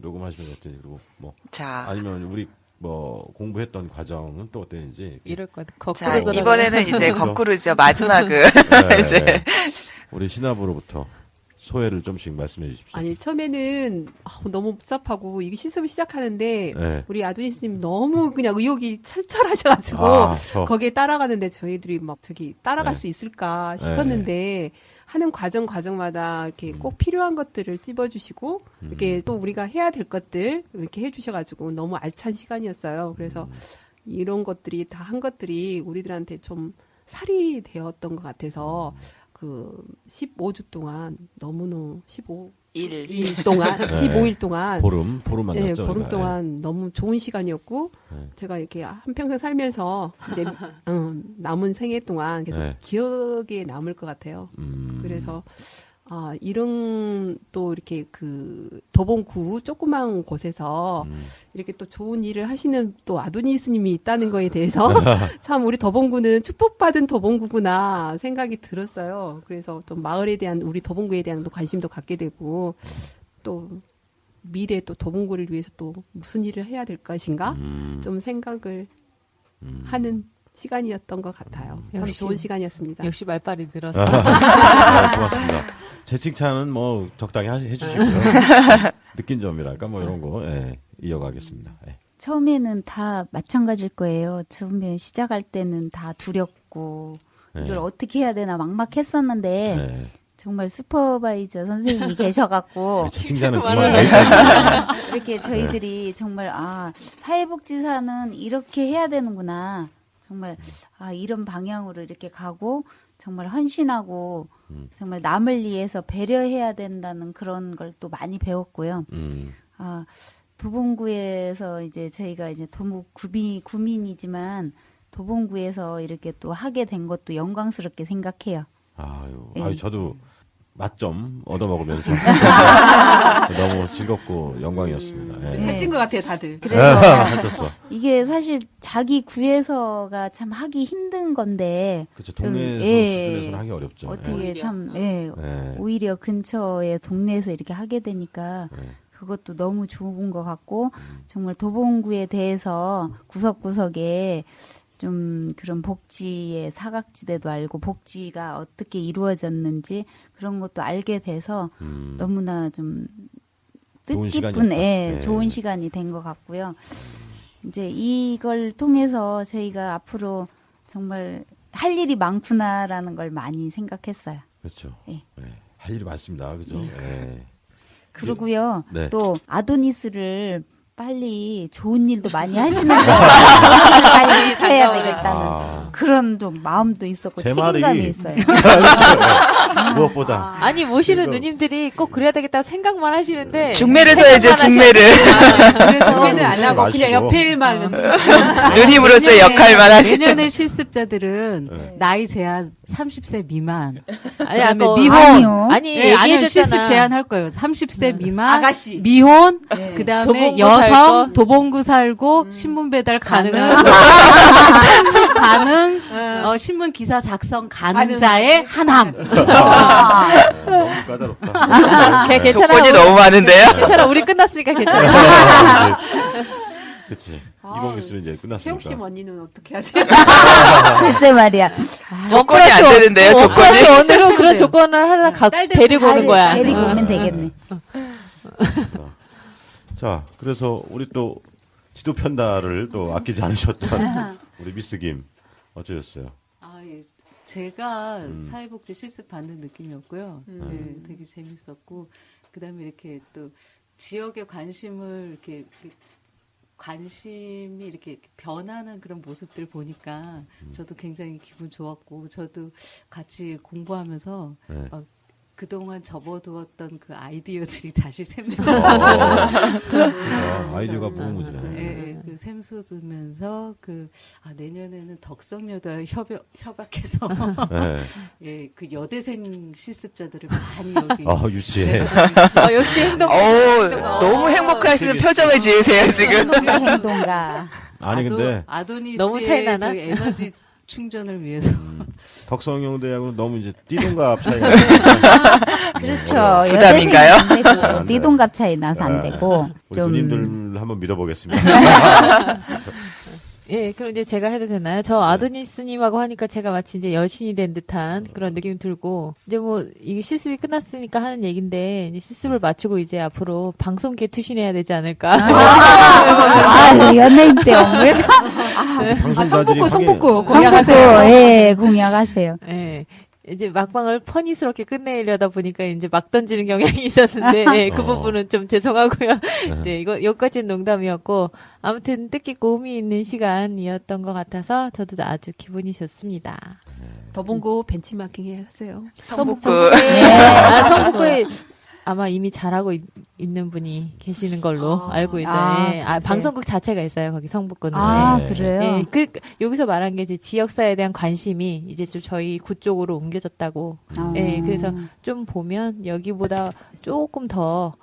녹음하시면 어땠는지, 그리고 뭐, 자, 아니면 우리 뭐, 공부했던 과정은 또 어땠는지. 이럴 것 같아. 거꾸로 자 돌아가요. 이번에는 이제 거꾸로죠. 마지막은 네, 이제 네. 우리 신하부로부터 소회를 좀씩 말씀해 주십시오. 아니 처음에는 너무 복잡하고 이게 실습을 시작하는데 네. 우리 아도니스님 너무 그냥 의욕이 철철하셔가지고 거기에 따라가는데 저희들이 막 저기 따라갈 네. 수 있을까 싶었는데 하는 과정마다 이렇게 꼭 필요한 것들을 찝어주시고 이렇게 또 우리가 해야 될 것들 이렇게 해주셔가지고 너무 알찬 시간이었어요. 그래서 이런 것들이 다 한 것들이 우리들한테 좀 살이 되었던 것 같아서 그 15주 동안 너무너무 15일 동안 15일 동안 보름 만났죠. 네, 보름 우리가. 동안 너무 좋은 시간이었고 네. 제가 이렇게 한평생 살면서 이제 남은 생애 동안 계속 네. 기억에 남을 것 같아요. 그래서 이런 또 이렇게 그 도봉구 조그만 곳에서 이렇게 또 좋은 일을 하시는 또 아도니스님이 있다는 거에 대해서 참 우리 도봉구는 축복받은 도봉구구나 생각이 들었어요. 그래서 좀 마을에 대한 우리 도봉구에 대한 또 관심도 갖게 되고 또 미래 또 도봉구를 위해서 또 무슨 일을 해야 될 것인가 좀 생각을 하는 시간이었던 것 같아요. 참 역시. 좋은 시간이었습니다. 역시 말빨이 늘었어. 고맙습니다. 제 칭찬은 뭐 적당히 해주시고요. 느낀 점이랄까 뭐 이런 거 이어가겠습니다. 처음에는 다 마찬가지일 거예요. 처음에 시작할 때는 다 두렵고 이걸 어떻게 해야 되나 막막했었는데 정말 슈퍼바이저 선생님이 계셔갖고 제 칭찬은 그만 여기까지. 이렇게 저희들이 정말 사회복지사는 이렇게 해야 되는구나. 정말 이런 방향으로 이렇게 가고 정말 헌신하고 정말 남을 위해서 배려해야 된다는 그런 걸 또 많이 배웠고요. 도봉구에서 이제 저희가 이제 도목 구민이지만 도봉구에서 이렇게 또 하게 된 것도 영광스럽게 생각해요. 아유, 저도 맛점 얻어먹으면서 너무 즐겁고 영광이었습니다. 살찐 것 같아요, 다들. 그래서 이게 사실 자기 구에서가 참 하기 힘든 건데 그렇죠. 동네 선수들에서는 하기 어렵죠. 어떻게 오히려 근처에 동네에서 이렇게 하게 되니까 그것도 너무 좋은 것 같고 정말 도봉구에 대해서 구석구석에 좀 그런 복지의 사각지대도 알고 복지가 어떻게 이루어졌는지 그런 것도 알게 돼서 너무나 좀 뜻깊은 좋은 시간이 된 것 같고요. 이제 이걸 통해서 저희가 앞으로 정말 할 일이 많구나라는 걸 많이 생각했어요. 그렇죠. 할 일이 많습니다. 그죠? 그러고요. 네. 또 아도니스를 빨리 좋은 일도 많이 하시는데 빨리 시켜야 되겠다는 그런 또 마음도 있었고 제 책임감이 말이 있어요. 무엇보다 아니 모시는 누님들이 꼭 그래야 되겠다 생각만 하시는데 중매를 써야죠, 중매를. 그래서 중매는 안 하고 그냥 옆에만 누님으로서의 역할만 하시. 내년의 실습자들은 나이 제한 30세 미만. 아니 그다음에 아까 미혼. 아니요. 아니 얘기해줬잖아. 실습 제한할 거예요. 30세 미만, 아가씨. 미혼, 네. 그다음에 도봉구 여성, 살고. 도봉구 살고 신문 배달 가능, 신문 기사 작성 가능자의 한함. 너무 까다롭다. 걔 괜찮아. 조건이 너무 많은데요. 괜찮아. 우리 끝났으니까 괜찮아. 그렇지. 이봉규씨는 이제 끝났으니까. 최욱 씨 언니는 어떻게 하세요? 글쎄 말이야. 조건이 안 되는데요, 조건이. 그래서 오늘은 그런 조건을 하나 데리고 오는 거야. 데리고 오면 되겠네. 자, 그래서 우리 또 지도 편달을 또 아끼지 않으셨던 우리 미스 김 어쩌셨어요? 제가 사회복지 실습 받는 느낌이었고요. 네, 되게 재밌었고, 그다음에 이렇게 또 지역의 관심을 관심이 이렇게 변하는 그런 모습들 보니까 저도 굉장히 기분 좋았고, 저도 같이 공부하면서 막 그동안 접어두었던 그 아이디어들이 다시 아이디어가 무궁무진해. 그 샘솟으면서 내년에는 덕성여대 협약해서 그 여대생 실습자들을 많이 여기 유치해. 역시 행동. 너무 행복하시는 표정을 지으세요, 지금. 행동가. 아니 근데 아도니스의 너무 차이 나나? 저희 에너지 충전을 위해서 덕성여대하고는 너무 이제 띠동갑 차이가 그렇죠. 부담인가요? 여대생은 안 되고, 띠동갑 차이 나서 안 되고 우리 좀 누님들 한번 믿어보겠습니다. 예, 그럼 이제 제가 해도 되나요? 저 아도니스님하고 하니까 제가 마치 이제 여신이 된 듯한 그런 느낌이 들고, 이제 뭐, 이게 실습이 끝났으니까 하는 얘기인데, 이제 실습을 마치고 이제 앞으로 방송계에 투신해야 되지 않을까. 연예인 때 왜 참. 성북구 공약하세요. 예, 공약하세요. 예. 이제 막방을 퍼니스럽게 끝내려다 보니까 이제 막 던지는 경향이 있었는데, 예, 그 부분은 좀 죄송하고요. 이제 여기까지는 농담이었고, 아무튼 뜻깊고 의미 있는 시간이었던 것 같아서 저도 아주 기분이 좋습니다. 더봉구 벤치마킹 하세요. 성북구. 성북구에 아마 이미 잘하고 있는 분이 계시는 걸로 알고 있어요. 방송국 자체가 있어요. 거기 성북구는. 그래요? 예, 여기서 말한 게 이제 지역사회에 대한 관심이 이제 좀 저희 구 쪽으로 옮겨졌다고. 예, 그래서 좀 보면 여기보다 조금 더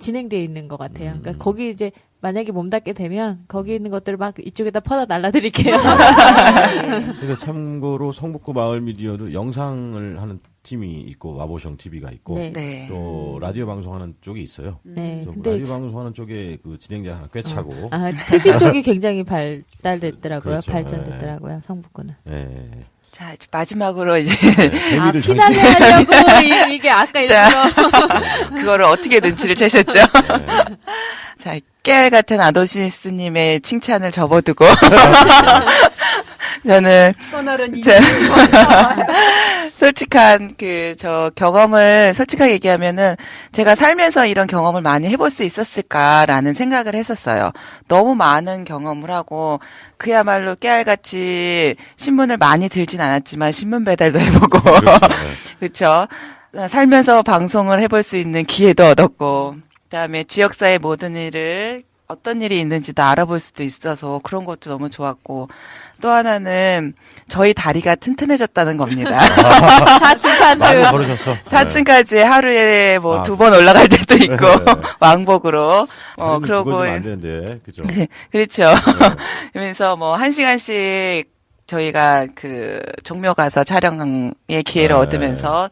진행되어 있는 것 같아요. 그러니까 거기 이제 만약에 몸담게 되면 거기 있는 것들을 막 이쪽에다 퍼다 날라드릴게요. 그러니까 참고로 성북구 마을 미디어도 영상을 하는 팀이 있고 와보숑 TV가 있고 네. 네. 또 라디오 방송하는 쪽이 있어요. 네. 그래서 근데 라디오 방송하는 쪽에 그 진행자 하나 꿰차고 TV 쪽이 굉장히 발달됐더라고요. 그렇죠. 발전됐더라고요. 성북구는. 네. 자, 이제 마지막으로 이제 재미를 피날레 하려고 이게 아까 자. 이거 그거를 어떻게 눈치를 채셨죠? 네. 자, 깨알 같은 아도시스님의 칭찬을 접어두고 저는 떠나는 이 자, 솔직한 저 경험을 솔직하게 얘기하면은 제가 살면서 이런 경험을 많이 해볼 수 있었을까라는 생각을 했었어요. 너무 많은 경험을 하고 그야말로 깨알같이 신문을 많이 들진 않았지만 신문 배달도 해보고 그렇죠. 살면서 방송을 해볼 수 있는 기회도 얻었고 그다음에 지역사회 모든 일을 어떤 일이 있는지도 알아볼 수도 있어서 그런 것도 너무 좋았고 또 하나는 저희 다리가 튼튼해졌다는 겁니다. 4층 많이 4층. 걸으셨어. 4층까지 하루에 뭐 아. 2번 올라갈 때도 있고 네. 왕복으로 그러고 그러고 안 되는데 그죠? 그렇죠. 그러면서 뭐 1시간씩 저희가 그 종묘 가서 촬영의 기회를 네. 얻으면서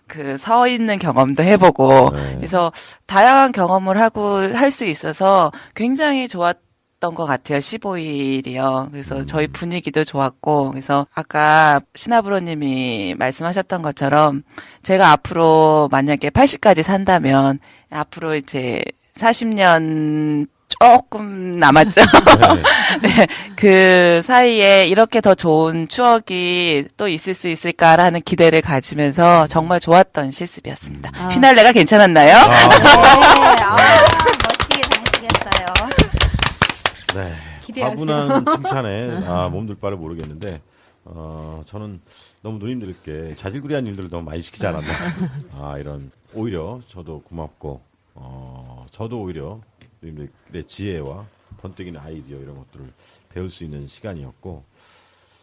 그 서 있는 경험도 해보고 네. 그래서 다양한 경험을 하고 할 수 있어서 굉장히 좋았던 것 같아요. 15일이요. 그래서 저희 분위기도 좋았고 그래서 아까 신하부로님이 말씀하셨던 것처럼 제가 앞으로 만약에 80까지 산다면 앞으로 이제 40년 조금 남았죠. 네, 그 사이에 이렇게 더 좋은 추억이 또 있을 수 있을까라는 기대를 가지면서 정말 좋았던 실습이었습니다. 피날레가 괜찮았나요? 네, 멋지게 당시겠어요. 네. 기대하세요. 과분한 칭찬에 몸둘 바를 모르겠는데 저는 너무 누님들께 자질구레한 일들을 너무 많이 시키지 않았나. 이런 오히려 저도 고맙고 저도 오히려 누님들의 지혜와 번뜩이는 아이디어 이런 것들을 배울 수 있는 시간이었고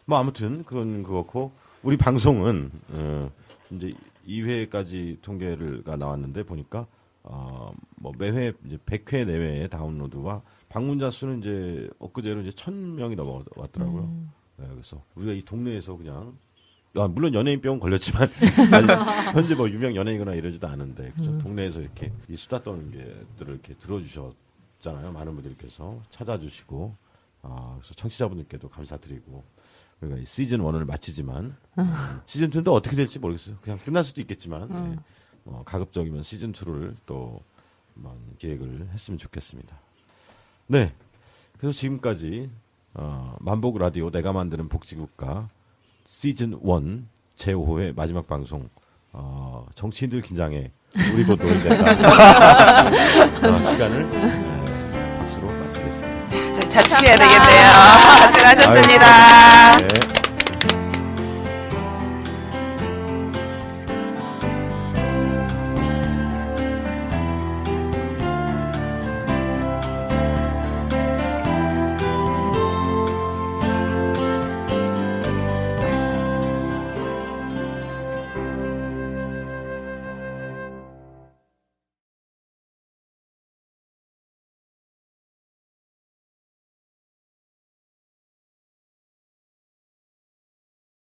뭐 아무튼 그건 그렇고 우리 방송은 이제 2회까지 통계가 나왔는데 보니까 뭐 매회 이제 100회 내외의 다운로드와 방문자 수는 이제 엊그제로 이제 1000명이 넘어왔더라고요. 네, 그래서 우리가 이 동네에서 그냥 물론 연예인병은 걸렸지만 현재 뭐 유명 연예인이거나 이러지도 않은데 그죠? 동네에서 이렇게 이 수다 떠는 게들을 이렇게 들어주셨잖아요. 많은 분들께서 찾아주시고 그래서 청취자분들께도 감사드리고 우리가 이 시즌 1을 마치지만 시즌 2는 또 어떻게 될지 모르겠어요. 그냥 끝날 수도 있겠지만 가급적이면 시즌 2를 또 한번 기획을 했으면 좋겠습니다. 네, 그래서 지금까지 만복 라디오 내가 만드는 복지국가 시즌 1 제5회 마지막 방송 정치인들 긴장해 우리도 노인된다 시간을 박수로 마치겠습니다. 저희 자축해야 되겠네요. 수고하셨습니다. 네.